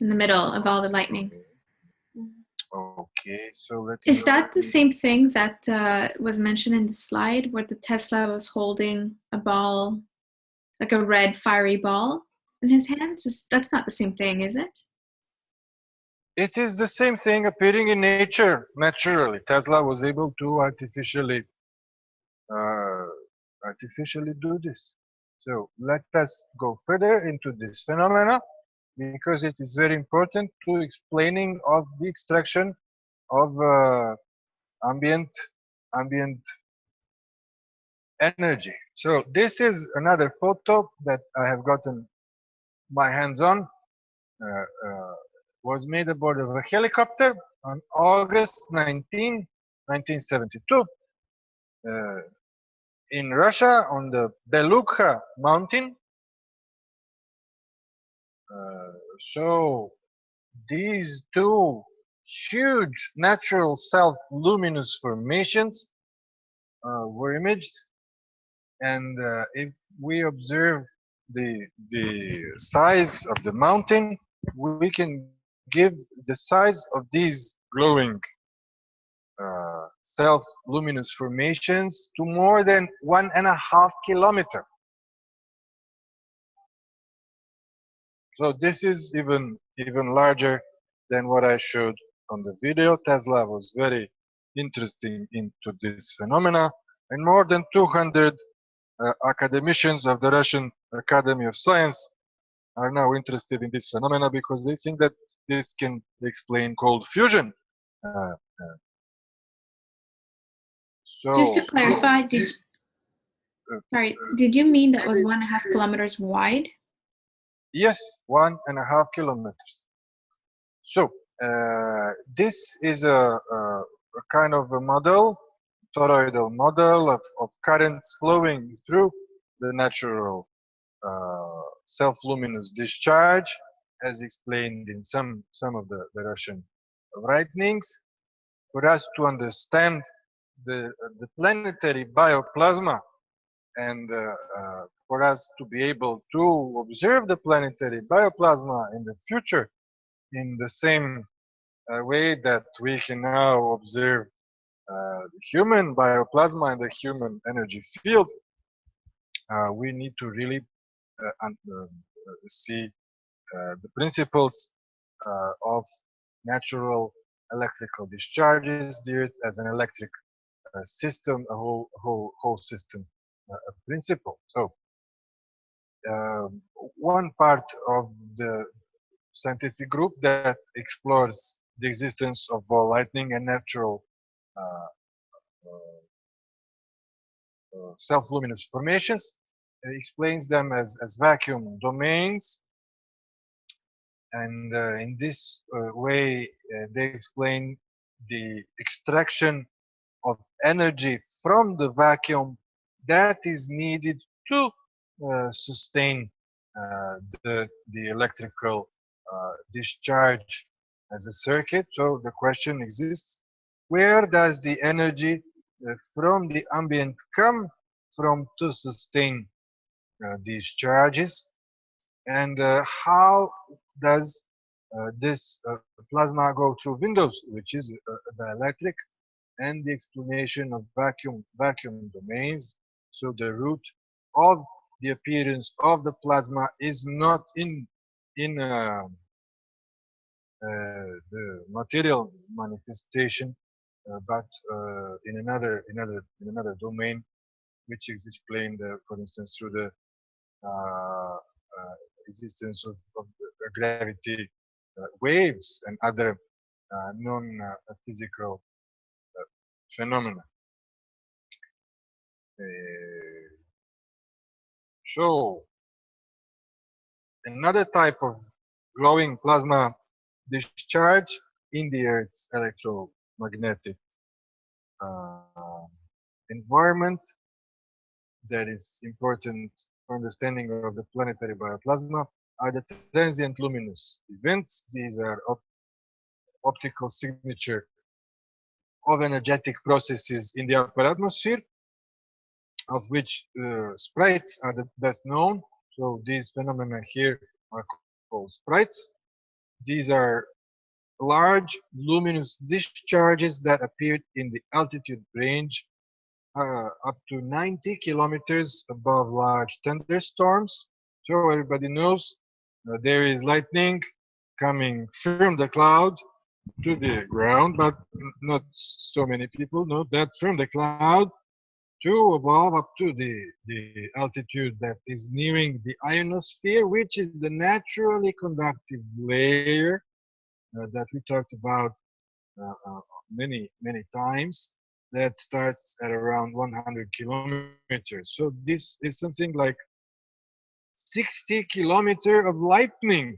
in the middle of all the lightning. Okay, so let's. Is that the same thing that was mentioned in the slide where the Tesla was holding a ball, like a red fiery ball in his hands? That's not the same thing, is it? It is the same thing appearing in nature naturally. Tesla was able to artificially do this. So let us go further into this phenomena, because it is very important to explaining of the extraction of ambient energy. So this is another photo that I have gotten my hands on. Was made aboard of a helicopter on August 19, 1972 in Russia on the Belukha mountain. So these 2 huge natural self-luminous formations were imaged, and if we observe the size of the mountain, we can give the size of these glowing self-luminous formations to more than 1.5 kilometers. So this is even larger than what I showed on the video. Tesla was very interested into this phenomena, and more than 200 academicians of the Russian Academy of Science are now interested in this phenomena because they think that this can explain cold fusion. Just to So clarify, did you mean that was 1.5 kilometers wide? yes, 1.5 kilometers. So this is a kind of a model, toroidal model of currents flowing through the natural self-luminous discharge, as explained in some of the Russian writings. For us to understand the planetary bioplasma, and for us to be able to observe the planetary bioplasma in the future in the same way that we can now observe the human bioplasma and the human energy field, we need to really see the principles of natural electrical discharges, the Earth as an electric system, a whole system principle. So one part of the scientific group that explores the existence of ball lightning and natural self-luminous formations explains them as vacuum domains, and in this way they explain the extraction of energy from the vacuum that is needed to sustain the electrical discharge as a circuit. So the question exists, where does the energy from the ambient come from to sustain these charges, and how does this plasma go through windows, which is dielectric, and the explanation of vacuum domains. So the root of the appearance of the plasma is not in the material manifestation, but in another domain, which is explained, for instance, through the existence of gravity waves and other non-physical phenomena. So another type of glowing plasma discharge in the Earth's electromagnetic environment that is important for understanding of the planetary bioplasma are the transient luminous events. These are optical signature of energetic processes in the upper atmosphere, of which sprites are the best known. So these phenomena here are called sprites. These are large luminous discharges that appeared in the altitude range up to 90 kilometers above large thunderstorms. So everybody knows there is lightning coming from the cloud to the ground, but not so many people know that from the cloud to above up to the altitude that is nearing the ionosphere, which is the naturally conductive layer that we talked about many times, that starts at around 100 kilometers. So this is something like 60 kilometers of lightning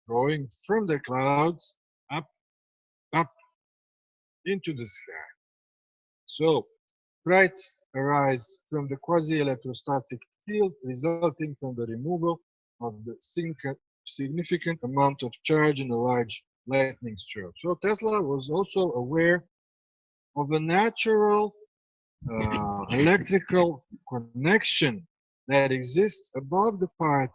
going from the clouds up into the sky. So sprites arise from the quasi-electrostatic field resulting from the removal of the significant amount of charge in a large lightning stroke. So Tesla was also aware of a natural electrical connection that exists above the part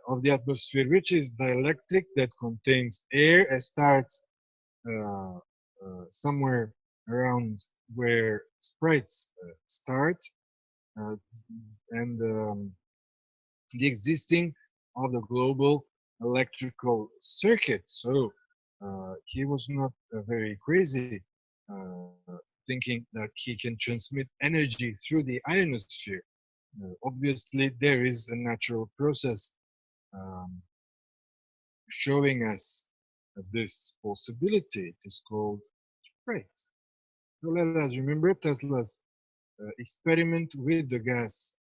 of the atmosphere, which is dielectric, that contains air and starts somewhere around where sprites start, and the existing of the global electrical circuit. So he was not very crazy thinking that he can transmit energy through the ionosphere. Obviously, there is a natural process um, showing us this possibility. It is called rate. So let us remember Tesla's experiment with the gas,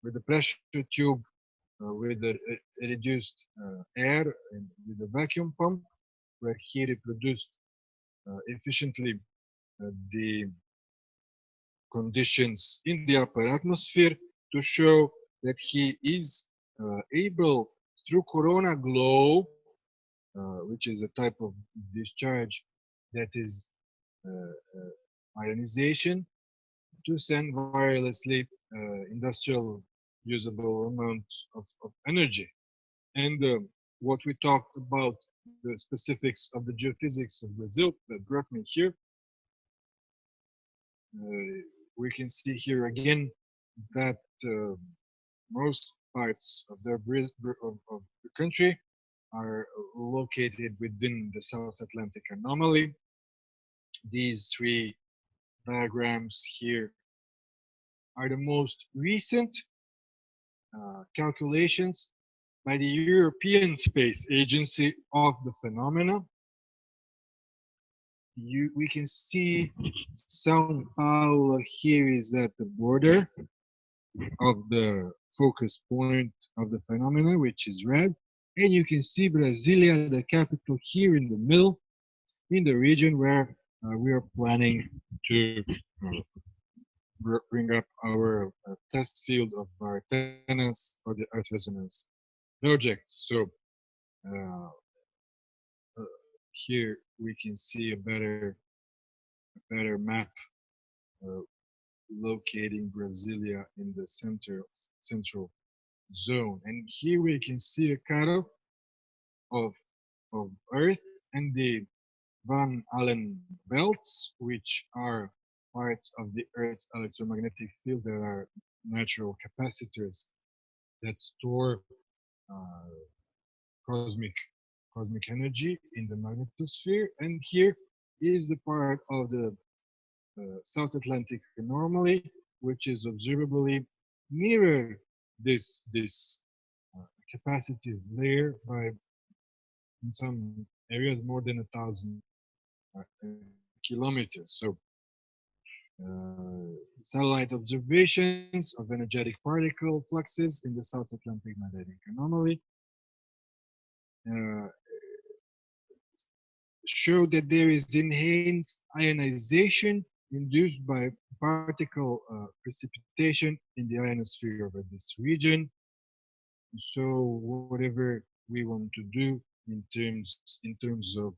with the pressure tube, with the reduced air, and with the vacuum pump, where he reproduced efficiently the conditions in the upper atmosphere to show that he is able, through corona glow, which is a type of discharge that is ionization, to send wirelessly industrial usable amount of energy. And what we talked about, the specifics of the geophysics of Brazil that brought me here, we can see here again that most parts of of the country are located within the South Atlantic anomaly. These three diagrams here are the most recent calculations by the European Space Agency of the phenomena. We can see Sao Paulo here is at the border of the focus point of the phenomena, which is red. And you can see Brasilia, the capital, here in the middle, in the region where we are planning to bring up our test field of our antennas for the Earth resonance project. So here we can see a better map locating Brasilia in the central zone. And here we can see a cutoff of Earth and the Van Allen belts, which are parts of the Earth's electromagnetic field that are natural capacitors that store cosmic energy in the magnetosphere. And here is the part of the South Atlantic anomaly, which is observably nearer this capacitive layer by, in some areas, more than 1,000 kilometers. So satellite observations of energetic particle fluxes in the South Atlantic magnetic anomaly show that there is enhanced ionization induced by particle precipitation in the ionosphere over this region. So whatever we want to do in terms of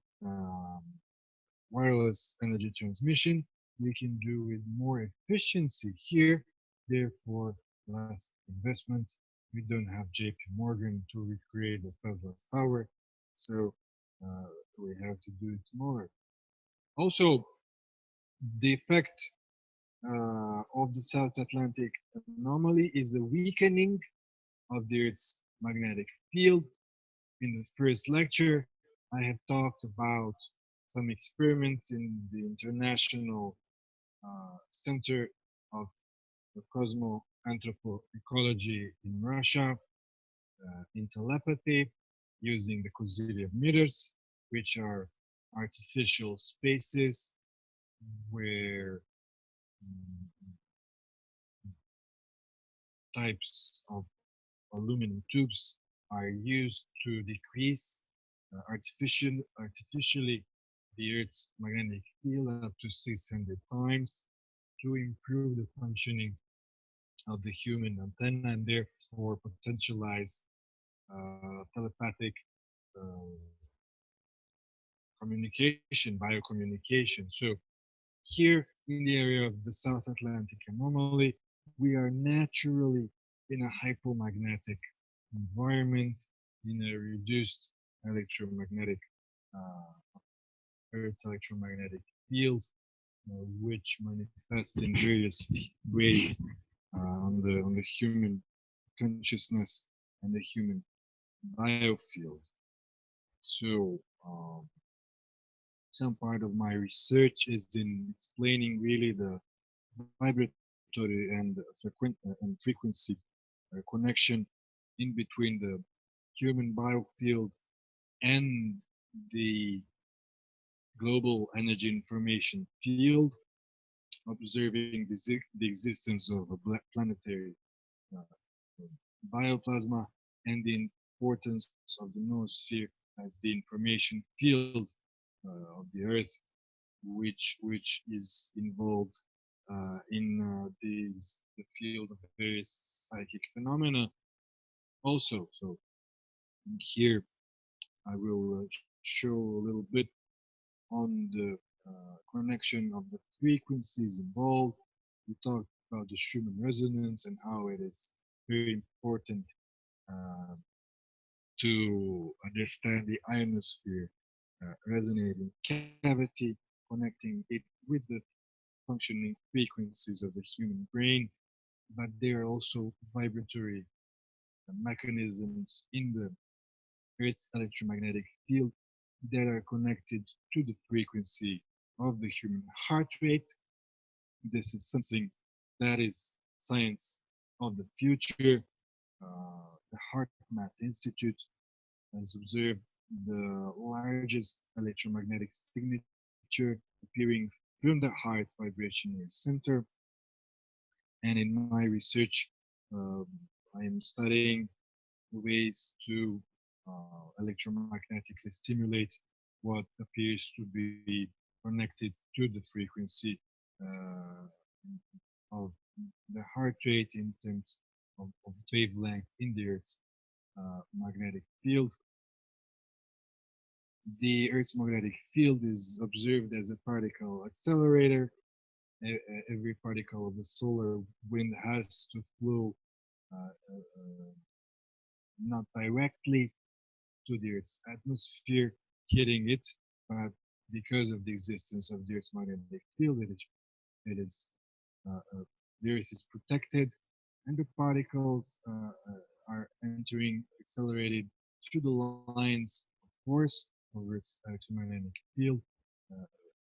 wireless energy transmission, we can do with more efficiency here, therefore less investment. We don't have JP Morgan to recreate the Tesla's tower, so we have to do it smaller. Also, the effect of the South Atlantic anomaly is a weakening of the Earth's magnetic field. In the first lecture, I have talked about some experiments in the International Center of Cosmo-Anthropo-Ecology in Russia, in telepathy, using the Kozyrev meters, which are artificial spaces where types of aluminum tubes are used to decrease artificially the Earth's magnetic field up to 600 times to improve the functioning of the human antenna and therefore potentialize telepathic communication, biocommunication. So here in the area of the South Atlantic anomaly, we are naturally in a hypomagnetic environment, in a reduced electromagnetic Earth's electromagnetic field, which manifests in various ways on the human consciousness and the human biofield. So some part of my research is in explaining really the vibratory and frequency connection in between the human biofield and the global energy information field, observing the existence of a planetary uh, bioplasma and the importance of the noosphere as the information field of the Earth, which is involved the field of various psychic phenomena also. So here I will show a little bit on the connection of the frequencies involved. We talked about the Schumann resonance and how it is very important uh, to understand the ionosphere resonating cavity, connecting it with the functioning frequencies of the human brain, but there are also vibratory mechanisms in the Earth's electromagnetic field that are connected to the frequency of the human heart rate. This is something that is science of the future. The Heart Math Institute has observed the largest electromagnetic signature appearing from the heart vibrational center. And in my research, I am studying ways to electromagnetically stimulate what appears to be connected to the frequency of the heart rate in terms of wavelength in the Earth's magnetic field. The Earth's magnetic field is observed as a particle accelerator. Every particle of the solar wind has to flow not directly to the Earth's atmosphere, hitting it, but because of the existence of the Earth's magnetic field, the Earth is protected, and the particles are entering accelerated through the lines of force of Earth's electromagnetic field,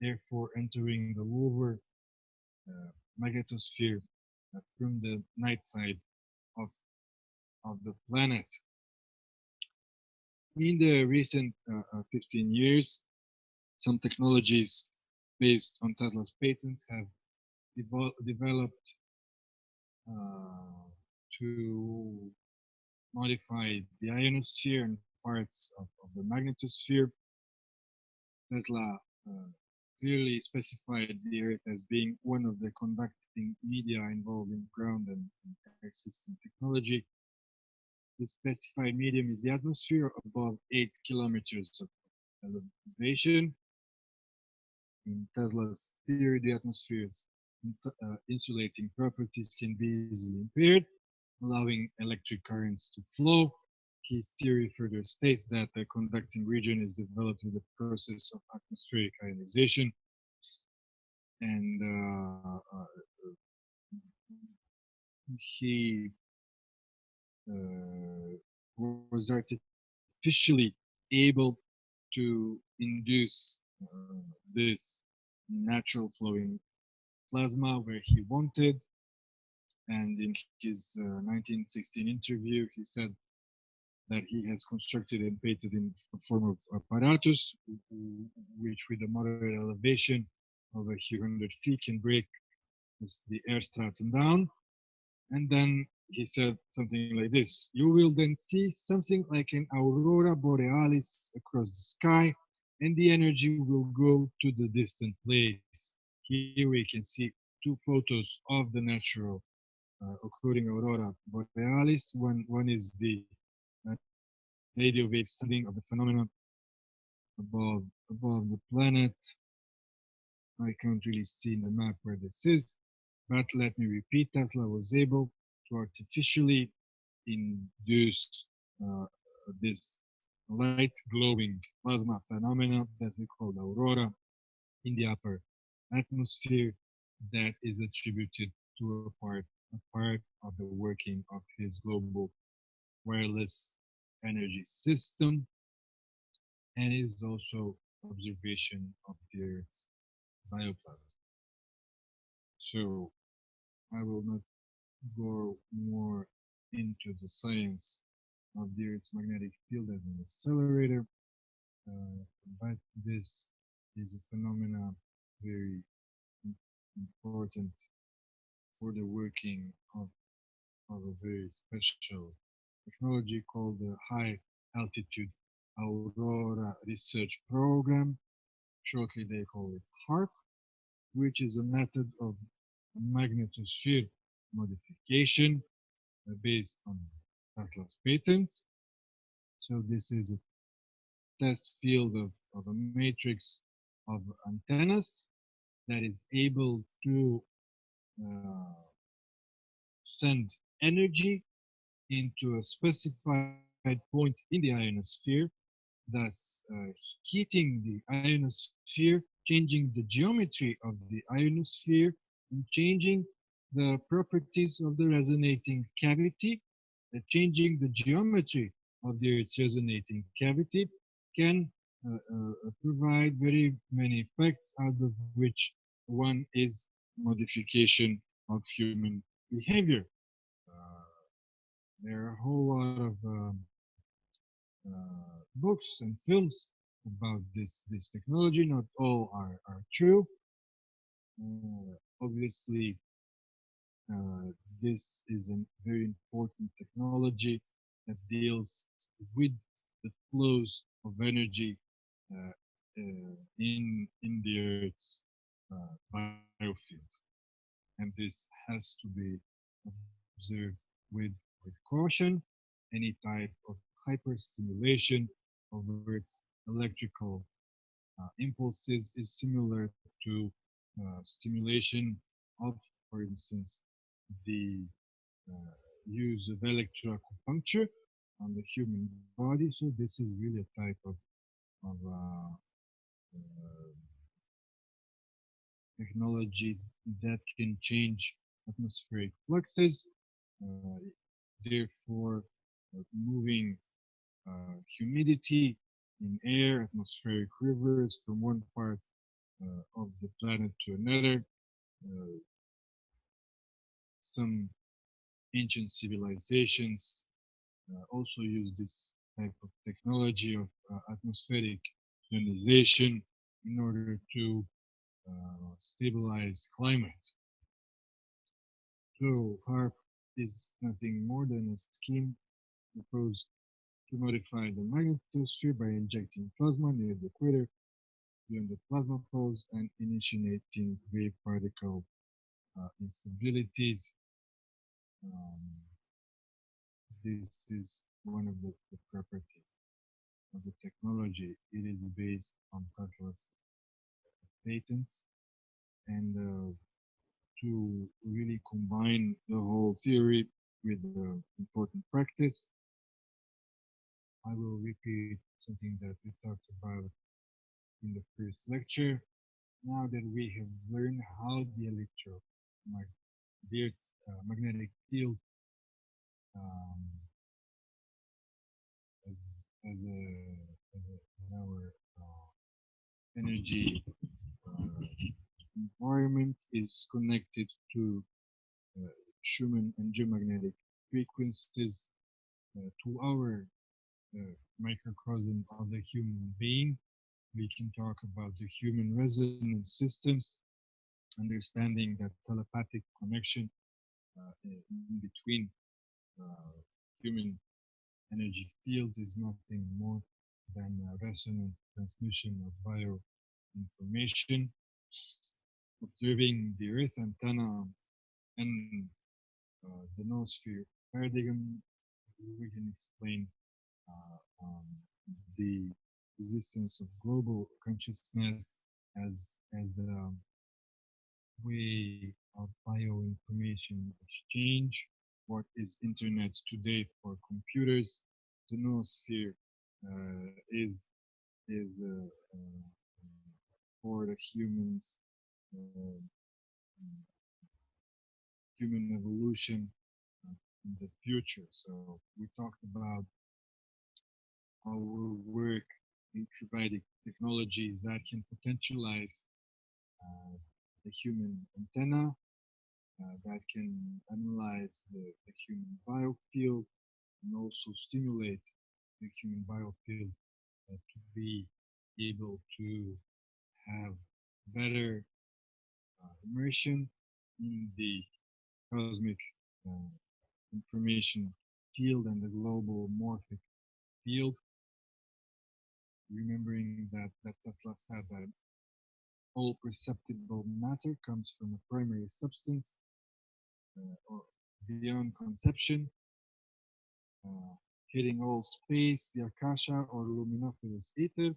therefore entering the lower magnetosphere from the night side of the planet. In the recent 15 years, some technologies based on Tesla's patents have developed to modify the ionosphere and parts of the magnetosphere. Tesla clearly specified the Earth as being one of the conducting media involved in ground and air system technology. The specified medium is the atmosphere above 8 kilometers of elevation. In Tesla's theory, the atmosphere's insulating properties can be easily impaired, allowing electric currents to flow. His theory further states that the conducting region is developed through the process of atmospheric ionization, and he was artificially able to induce this natural flowing plasma where he wanted. And in his 1916 interview, he said that he has constructed and painted in a form of apparatus, which with a moderate elevation of a few hundred feet can break the air stratum down. And then he said something like this: you will then see something like an aurora borealis across the sky, and the energy will go to the distant place. Here we can see two photos of the natural occurring aurora borealis. One is the radio wave sending of the phenomenon above the planet. I can't really see in the map where this is, but let me repeat, Tesla was able to artificially induce this light glowing plasma phenomena that we call aurora in the upper atmosphere that is attributed to a part a part of the working of his global wireless energy system, and is also observation of the Earth's bioplasm. So I will not go more into the science of the Earth's magnetic field as an accelerator, but this is a phenomena very important for the working of a very special technology called the High Altitude Aurora Research Program. Shortly, they call it HARP, which is a method of magnetosphere modification based on Tesla's patents. So this is a test field of a matrix of antennas that is able to uh, send energy into a specified point in the ionosphere, thus heating the ionosphere, changing the geometry of the ionosphere, and changing the properties of the resonating cavity. Changing the geometry of the Earth's resonating cavity can provide very many effects, out of which one is modification of human behavior. Uh, there are a whole lot of books and films about this technology. Not all are true. Obviously, this is a very important technology that deals with the flows of energy in the Earth's biofield, and this has to be observed with caution. Any type of hyperstimulation of Earth's electrical impulses is similar to stimulation of, for instance, the use of electroacupuncture on the human body. So this is really a type of technology that can change atmospheric fluxes, uh, therefore moving humidity in air, atmospheric rivers from one part of the planet to another. Uh, some ancient civilizations also use this type of technology of atmospheric ionization in order to stabilize climate. So HARP is nothing more than a scheme proposed to modify the magnetosphere by injecting plasma near the equator beyond the plasma poles and initiating wave particle instabilities. Um, this is one of the properties of the technology. It is based on Tesla's patents, and to really combine the whole theory with important practice, I will repeat something that we talked about in the first lecture. Now that we have learned how the Earth's magnetic field um, as our energy environment is connected to Schumann and geomagnetic frequencies, to our microcosm of the human being. We can talk about the human resonance systems, understanding that telepathic connection in between human energy fields is nothing more than a resonant transmission of bio information. Observing the Earth antenna and the Noosphere Paradigm, we can explain um, the existence of global consciousness as a way of bioinformation exchange. What is internet today for computers, the noosphere is for the humans uh, human evolution in the future. So we talked about our work in providing technologies that can potentialize the human antenna, that can analyze the human biofield and also stimulate the human biofield to be able to have better immersion in the cosmic uh, information field and the global morphic field, remembering that Tesla said that all perceptible matter comes from a primary substance or beyond conception, uh, hitting all space, the Akasha or luminiferous ether,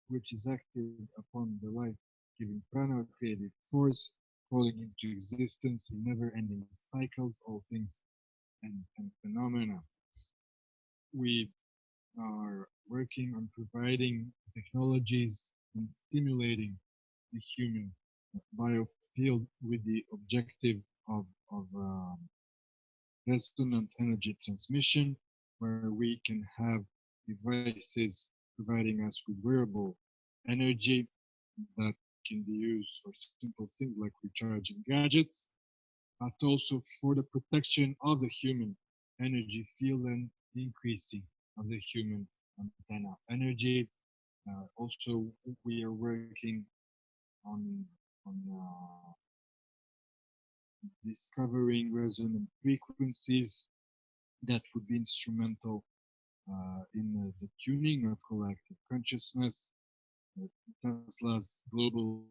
which is active upon the life-giving prana or creative force, calling into existence in never-ending cycles, all things and phenomena. We are working on providing technologies and stimulating the human biofield with the objective of resonant energy transmission, where we can have devices providing us with wearable energy that can be used for simple things like recharging gadgets, but also for the protection of the human energy field and increasing of the human antenna energy. Also, we are working on discovering resonant frequencies that would be instrumental in the tuning of collective consciousness. Tesla's global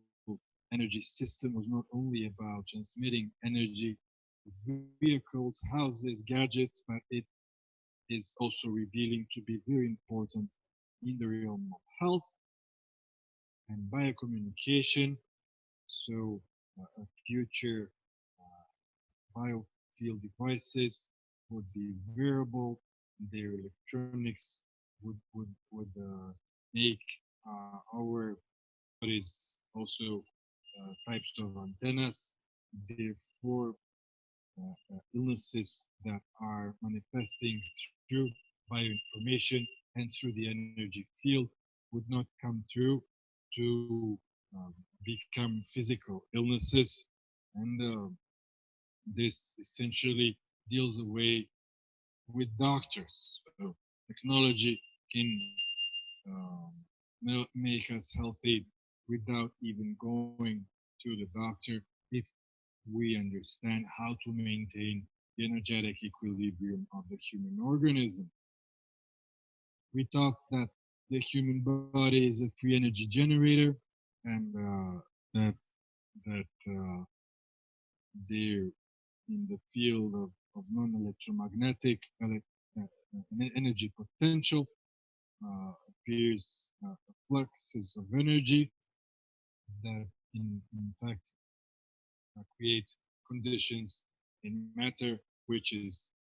energy system was not only about transmitting energy to vehicles, houses, gadgets, but it is also revealing to be very important in the realm of health and biocommunication. So, a future biofield devices would be wearable. Their electronics would make our bodies also types of antennas. Therefore, illnesses that are manifesting through bioinformation and through the energy field would not come through to become physical illnesses. And this essentially deals away with doctors. So technology can make us healthy without even going to the doctor if we understand how to maintain the energetic equilibrium of the human organism. We talked that the human body is a free energy generator, and that there in the field of non-electromagnetic energy potential appears fluxes of energy that in fact create conditions in matter, which is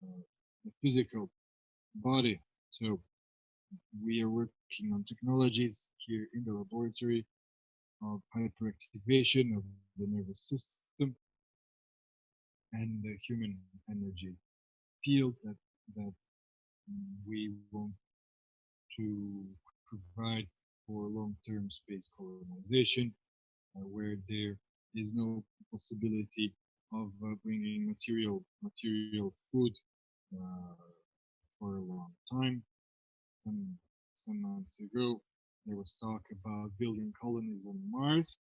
the physical body. So we are working on technologies here in the laboratory of hyperactivation of the nervous system and the human energy field that we want to provide for long-term space colonization, where there is no possibility of bringing material food uh, for a long time. Some months ago, there was talk about building colonies on Mars,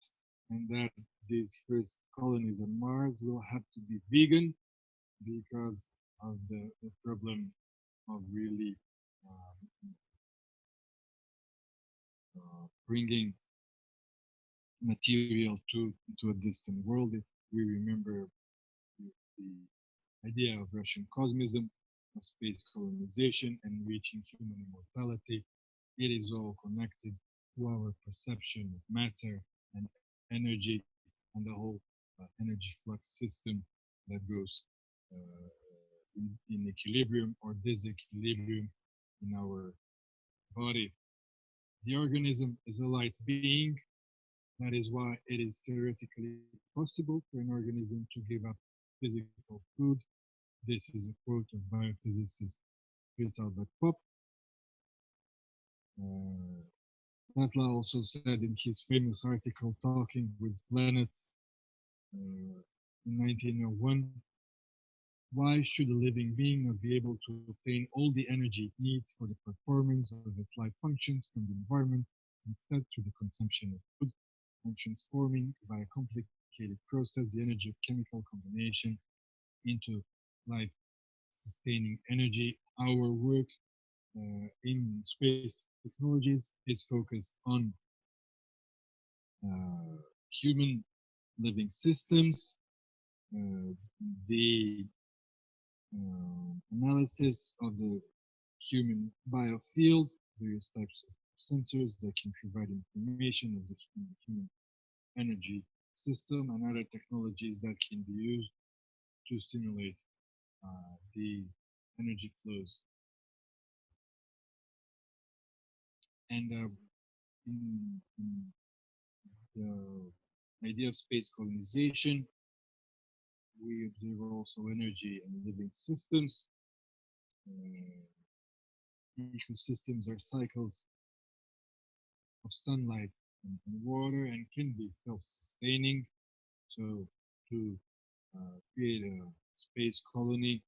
and that these first colonies on Mars will have to be vegan because of the problem of really bringing material to a distant world. If we remember the idea of Russian cosmism, of space colonization, and reaching human immortality, it is all connected to our perception of matter and energy and the whole energy flux system that goes in equilibrium or disequilibrium in our body. The organism is a light being. That is why it is theoretically possible for an organism to give up physical food. This is a quote of biophysicist Fritz Albert Popp. Tesla also said in his famous article Talking with Planets in 1901, why should a living being not be able to obtain all the energy it needs for the performance of its life functions from the environment, instead through the consumption of food, and transforming by a complicated process the energy of chemical combination into life-sustaining energy? Our work in space technologies is focused on human living systems, the analysis of the human biofield, various types of sensors that can provide information of the human energy system, and other technologies that can be used to stimulate the energy flows. And in the idea of space colonization, we observe also energy and living systems. Ecosystems are cycles of sunlight and water and can be self-sustaining. So to create a space colony,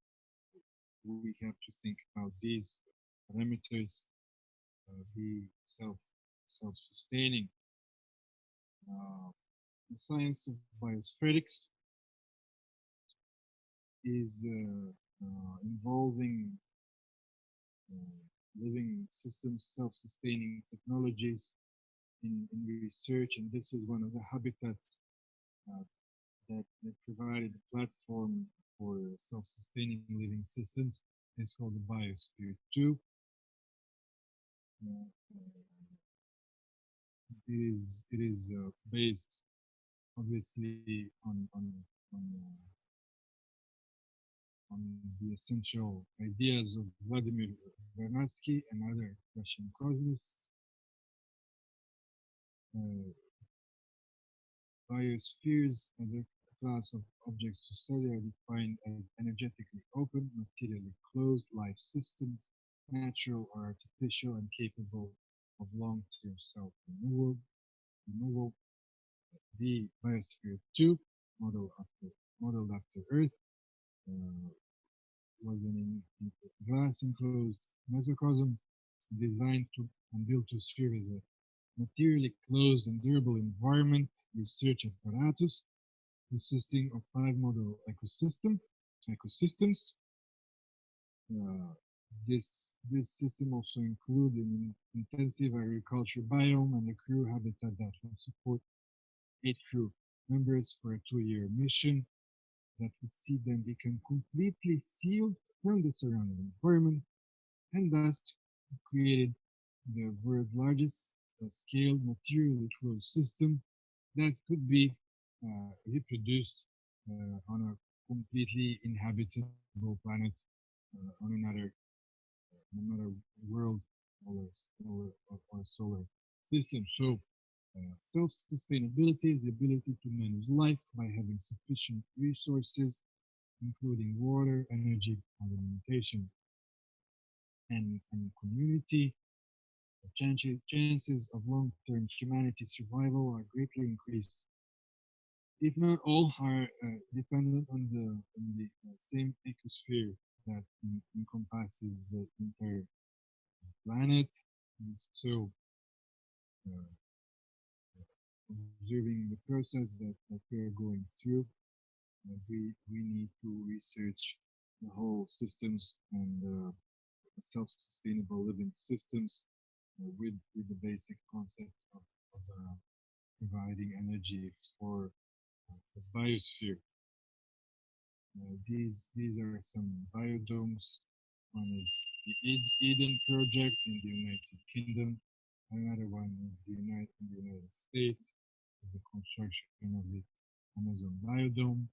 we have to think about these parameters be self-sustaining. The science of biospherics is involving living systems, self-sustaining technologies in research, and this is one of the habitats that provided a platform for self-sustaining living systems. It's called the Biosphere 2. It is based obviously on the essential ideas of Vladimir Vernadsky and other Russian cosmists. Biospheres as a class of objects to study are defined as energetically open, materially closed life systems, natural or artificial, and capable of long-term self-renewal. The Biosphere 2, modeled after Earth, was an glass-enclosed mesocosm designed to and built to serve as a materially closed and durable environment research apparatus consisting of 5 model ecosystems. This system also includes an intensive agriculture biome and a crew habitat that will support 8 crew members for a 2-year mission that would see them become completely sealed from the surrounding environment, and thus created the world's largest scale materially closed system that could be reproduced on a completely inhabitable planet on another world or solar system. So self-sustainability is the ability to manage life by having sufficient resources, including water, energy, alimentation, and community. The chances of long-term humanity survival are greatly increased. If not all are dependent on the same ecosphere that encompasses the entire planet. And so observing the process that we are going through, we need to research the whole systems and self-sustainable living systems with the basic concept of providing energy for the biosphere. These are some biodomes. One is the Eden project in the United Kingdom. Another one is in the United States is the construction of the Amazon biodome.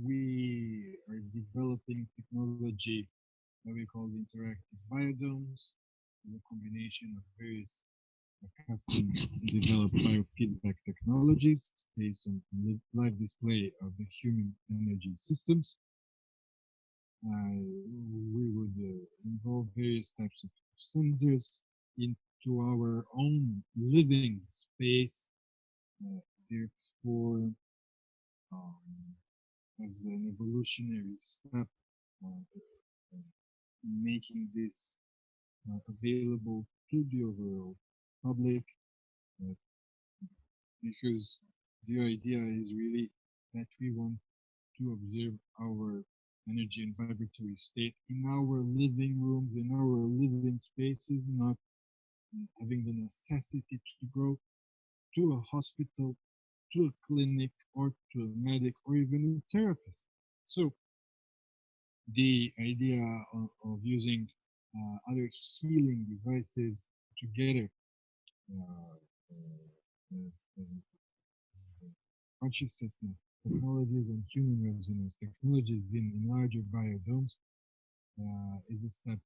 We are developing technology that we call the interactive biodomes, a combination of various custom developed biofeedback technologies based on live display of the human energy systems. We would involve various types of sensors into our own living space. Therefore, um, as an evolutionary step, making this available to the overall public, because the idea is really that we want to observe our energy and vibratory state in our living rooms, in our living spaces, not having the necessity to go to a hospital, to a clinic, or to a medic, or even a therapist. So the idea of using other healing devices together as consciousness technologies and human resonance technologies in larger biodomes is a step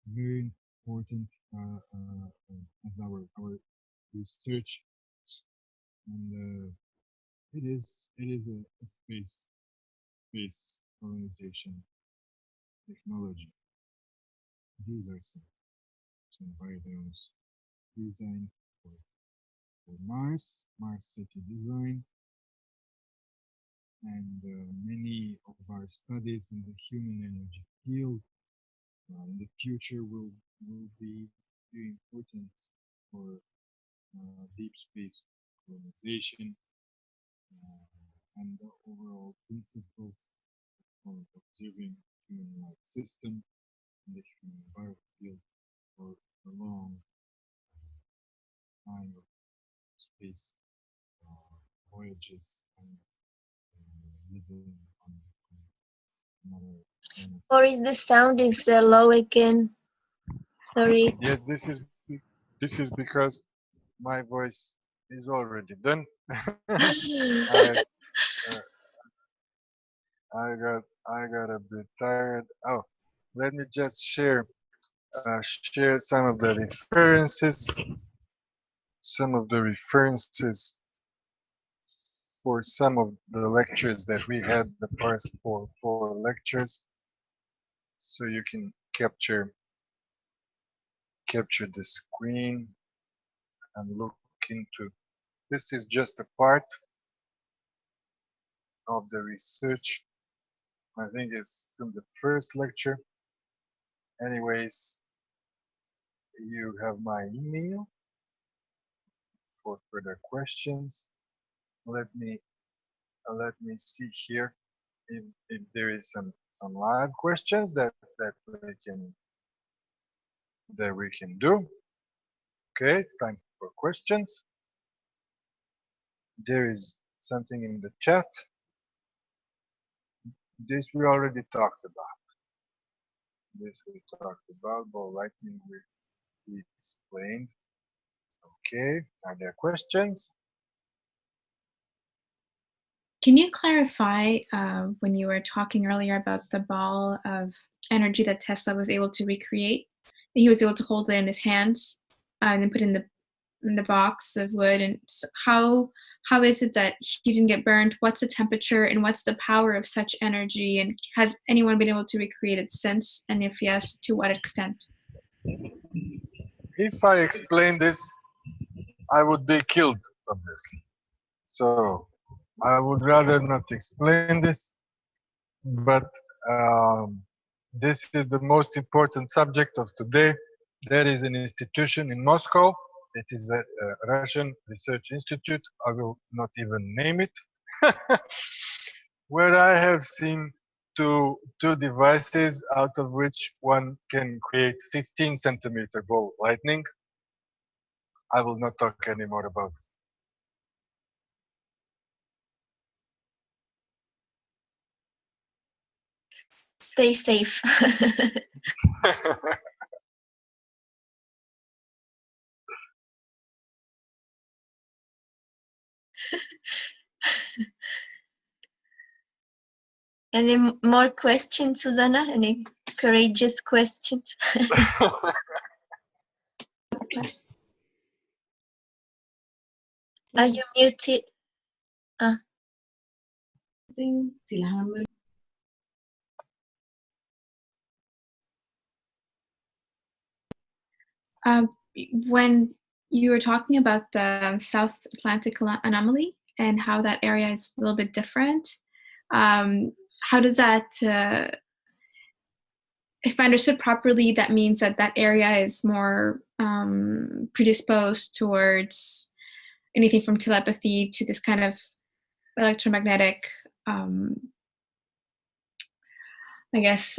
very important as our research, and it is a space colonization technology. These are some biodomes designed for Mars city design, and many of our studies in the human energy field in the future will be very important for deep space colonization and the overall principles of observing human life system in the human biofield for a long time of space voyages and living on another planets. Boris, the sound is low again. Sorry. Yes, this is because my voice is already done. I I got a bit tired. Oh, let me just share some of the references for some of the lectures that we had the past four lectures, so you can capture the screen and look into. This is just a part of the research. I think it's from the first lecture. Anyways, you have my email for further questions. Let me see here if there is some live questions that we can do. Okay, it's time for questions. There is something in the chat. This we already talked about. Ball lightning we explained. Okay, are there questions? Can you clarify when you were talking earlier about the ball of energy that Tesla was able to recreate? He was able to hold it in his hands and then put it in the box of wood. And so how is it that he didn't get burned? What's the temperature and what's the power of such energy? And has anyone been able to recreate it since? And if yes, to what extent? If I explain this, I would be killed, obviously. So I would rather not explain this, but this is the most important subject of today. There is an institution in Moscow. It is a Russian research institute. I will not even name it, where I have seen two devices, out of which one can create 15-centimeter ball lightning. I will not talk anymore about it. Stay safe. Any more questions, Susanna? Any courageous questions? Are you muted? When you were talking about the South Atlantic anomaly and how that area is a little bit different, how does that, if I understood properly, that means that that area is more predisposed towards anything from telepathy to this kind of electromagnetic, I guess,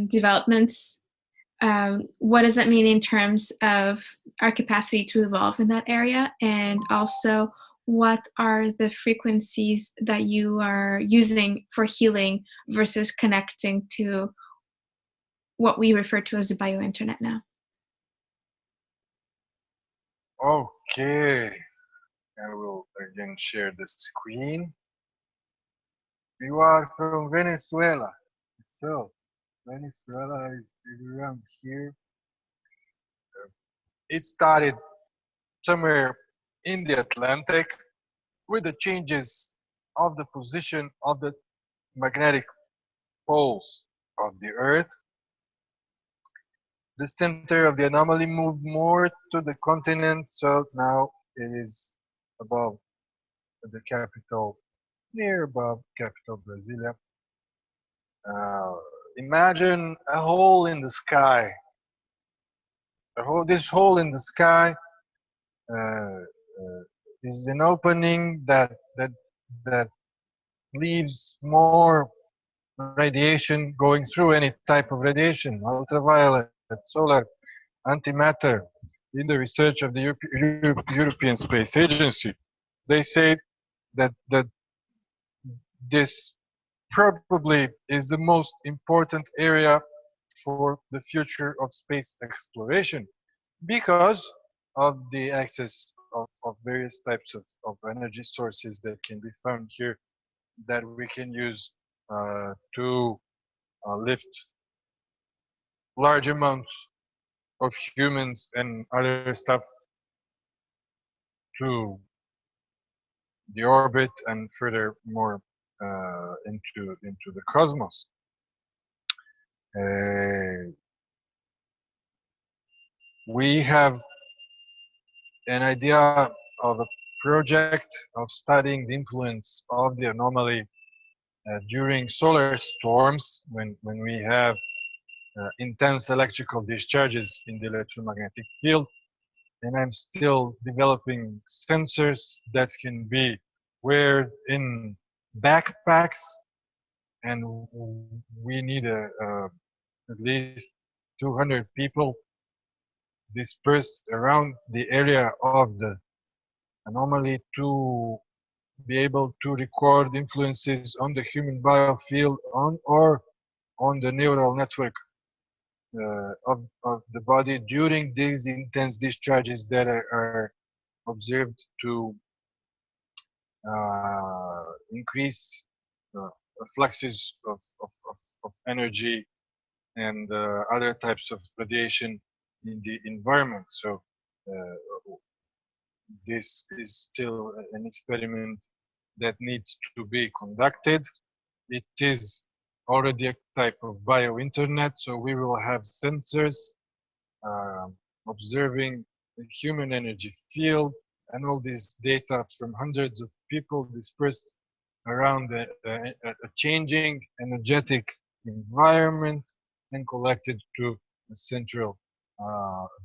developments. What does that mean in terms of our capacity to evolve in that area? And also, what are the frequencies that you are using for healing versus connecting to what we refer to as the biointernet now? Okay, I will again share the screen. You are from Venezuela, so Venezuela is around here. It started somewhere in the Atlantic with the changes of the position of the magnetic poles of the Earth. The center of the anomaly moved more to the continent, so now it is above the capital, near above capital Brasilia. Imagine a hole in the sky. This hole in the sky is an opening that leaves more radiation going through, any type of radiation, ultraviolet, solar, antimatter. In the research of the European Space Agency, they say that this probably is the most important area for the future of space exploration, because of the access of various types of energy sources that can be found here, that we can use to lift large amounts of humans and other stuff to the orbit and further more into the cosmos. We have an idea of a project of studying the influence of the anomaly during solar storms, when we have intense electrical discharges in the electromagnetic field. And I'm still developing sensors that can be wear in backpacks, and we need at least 200 people dispersed around the area of the anomaly to be able to record influences on the human biofield or on the neural network of the body during these intense discharges that are observed to increase fluxes of energy and other types of radiation in the environment. So this is still an experiment that needs to be conducted. It is already a type of biointernet, so we will have sensors observing the human energy field and all this data from hundreds of people dispersed around a changing energetic environment and collected to a central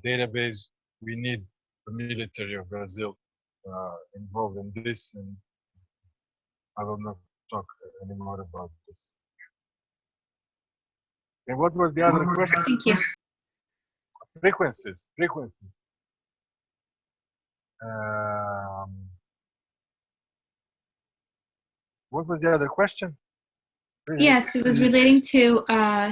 database. We need the military of Brazil involved in this, and I will not talk anymore about this. And what was the other question? Thank you. Frequencies. What was the other question? Yes, it was relating to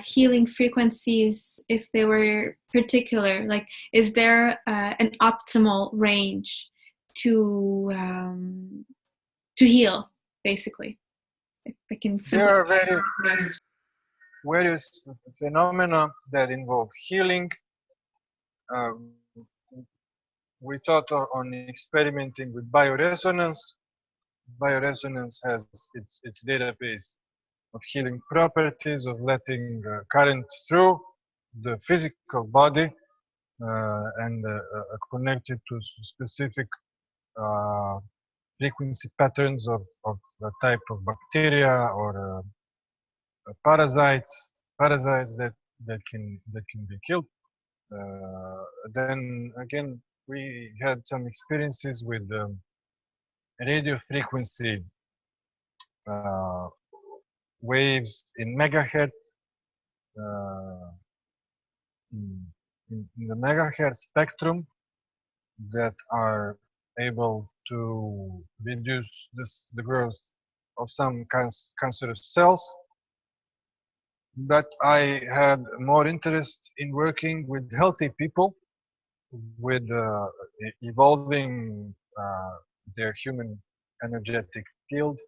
healing frequencies, if they were particular. Like, is there an optimal range to heal, basically? If I can There simplify. are various phenomena that involve healing. we thought on experimenting with bioresonance. Bioresonance has its database of healing properties, of letting current through the physical body and connected to specific frequency patterns of a type of bacteria or parasites that can be killed. Then again, we had some experiences with radio frequency waves in megahertz. In, in the megahertz spectrum that are able to reduce the growth of some cancerous cells. But I had more interest in working with healthy people, with evolving their human energetic field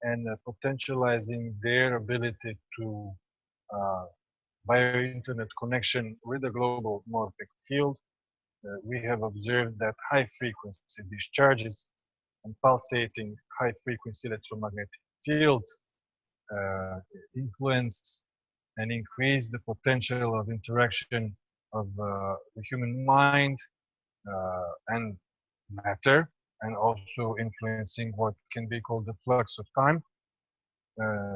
and potentializing their ability to biointernet connection with the global morphic field. We have observed that high frequency discharges and pulsating high frequency electromagnetic fields influence and increase the potential of interaction of the human mind and matter, and also influencing what can be called the flux of time,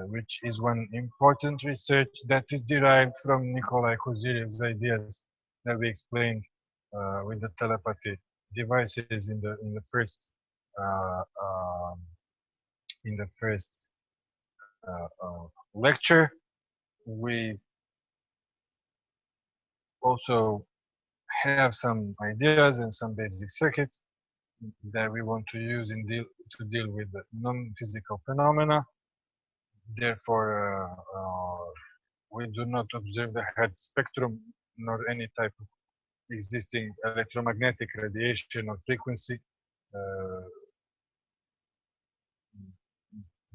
which is one important research that is derived from Nikolai Kozyrev's ideas that we explained with the telepathy devices in the first uh, um, lecture. We also have some ideas and some basic circuits that we want to use to deal with the non-physical phenomena. Therefore, we do not observe the Hertz spectrum nor any type of existing electromagnetic radiation or frequency.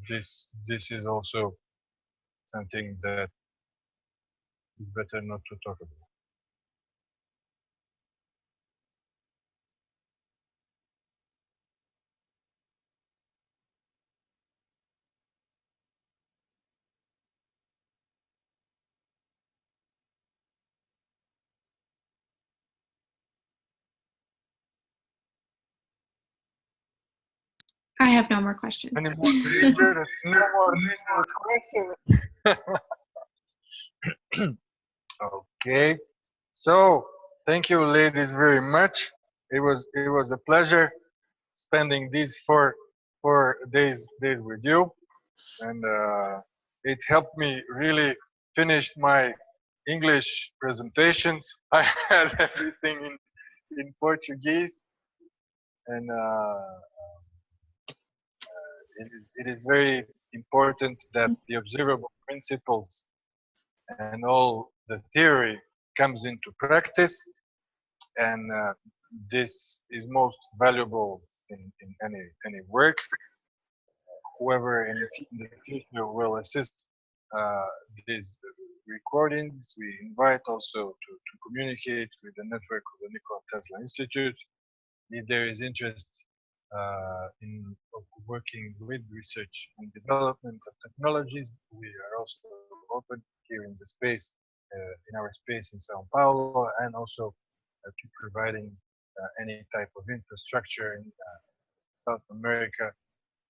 This is also something that is better not to talk about. I have no more questions. Any more dangerous, no more dangerous questions? Okay, so thank you, ladies, very much. It was a pleasure spending these four days with you, and it helped me really finish my English presentations. I had everything in Portuguese, and it is very important that the observable principles and all the theory comes into practice, and this is most valuable in any work. Whoever in the future will assist these recordings, we invite also to communicate with the network of the Nikola Tesla Institute. If there is interest in working with research and development of technologies, we are also open here in the space, in our space in Sao Paulo, and also to providing any type of infrastructure in South America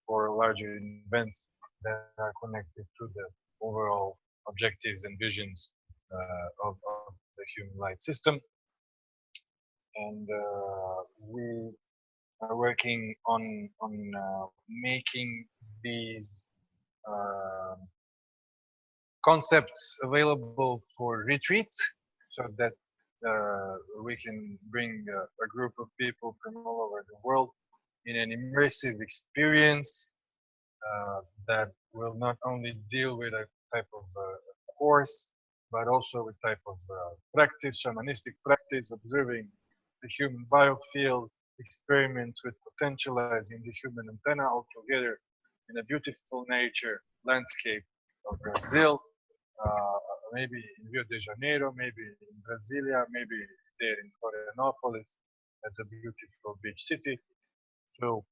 for larger events that are connected to the overall objectives and visions of the human light system. And we are working on making these concepts available for retreats, so that we can bring a group of people from all over the world in an immersive experience that will not only deal with a type of course, but also with type of practice, shamanistic practice, observing the human biofield, experiments with potentializing the human antenna all together in a beautiful nature landscape of Brazil, maybe in Rio de Janeiro, maybe in Brasilia, maybe there in Florianopolis, at a beautiful beach city. So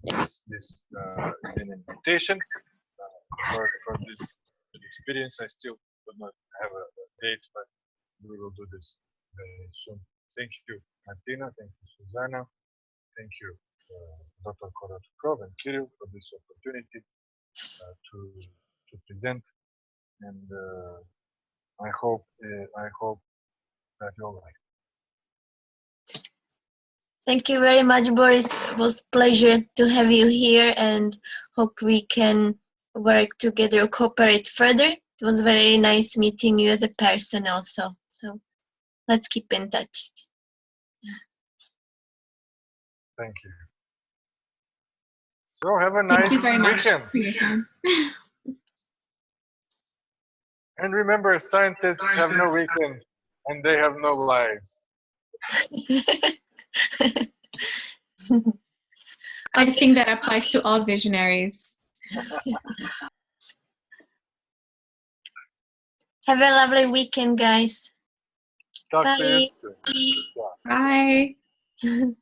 this is an invitation for this experience. I still do not have a date, but we will do this very soon. Thank you, Martina. Thank you, Susanna. Thank you, Dr. Korotkov and Kirill, for this opportunity to present. And I hope that you all like. Thank you very much, Boris. It was a pleasure to have you here, and hope we can work together, cooperate further. It was very nice meeting you as a person also. So let's keep in touch. Thank you. So have a Thank nice you very much weekend. for your time. And remember, scientists have no weekend and they have no lives. I think that applies to all visionaries. Have a lovely weekend, guys. Talk to you Bye. soon. Bye.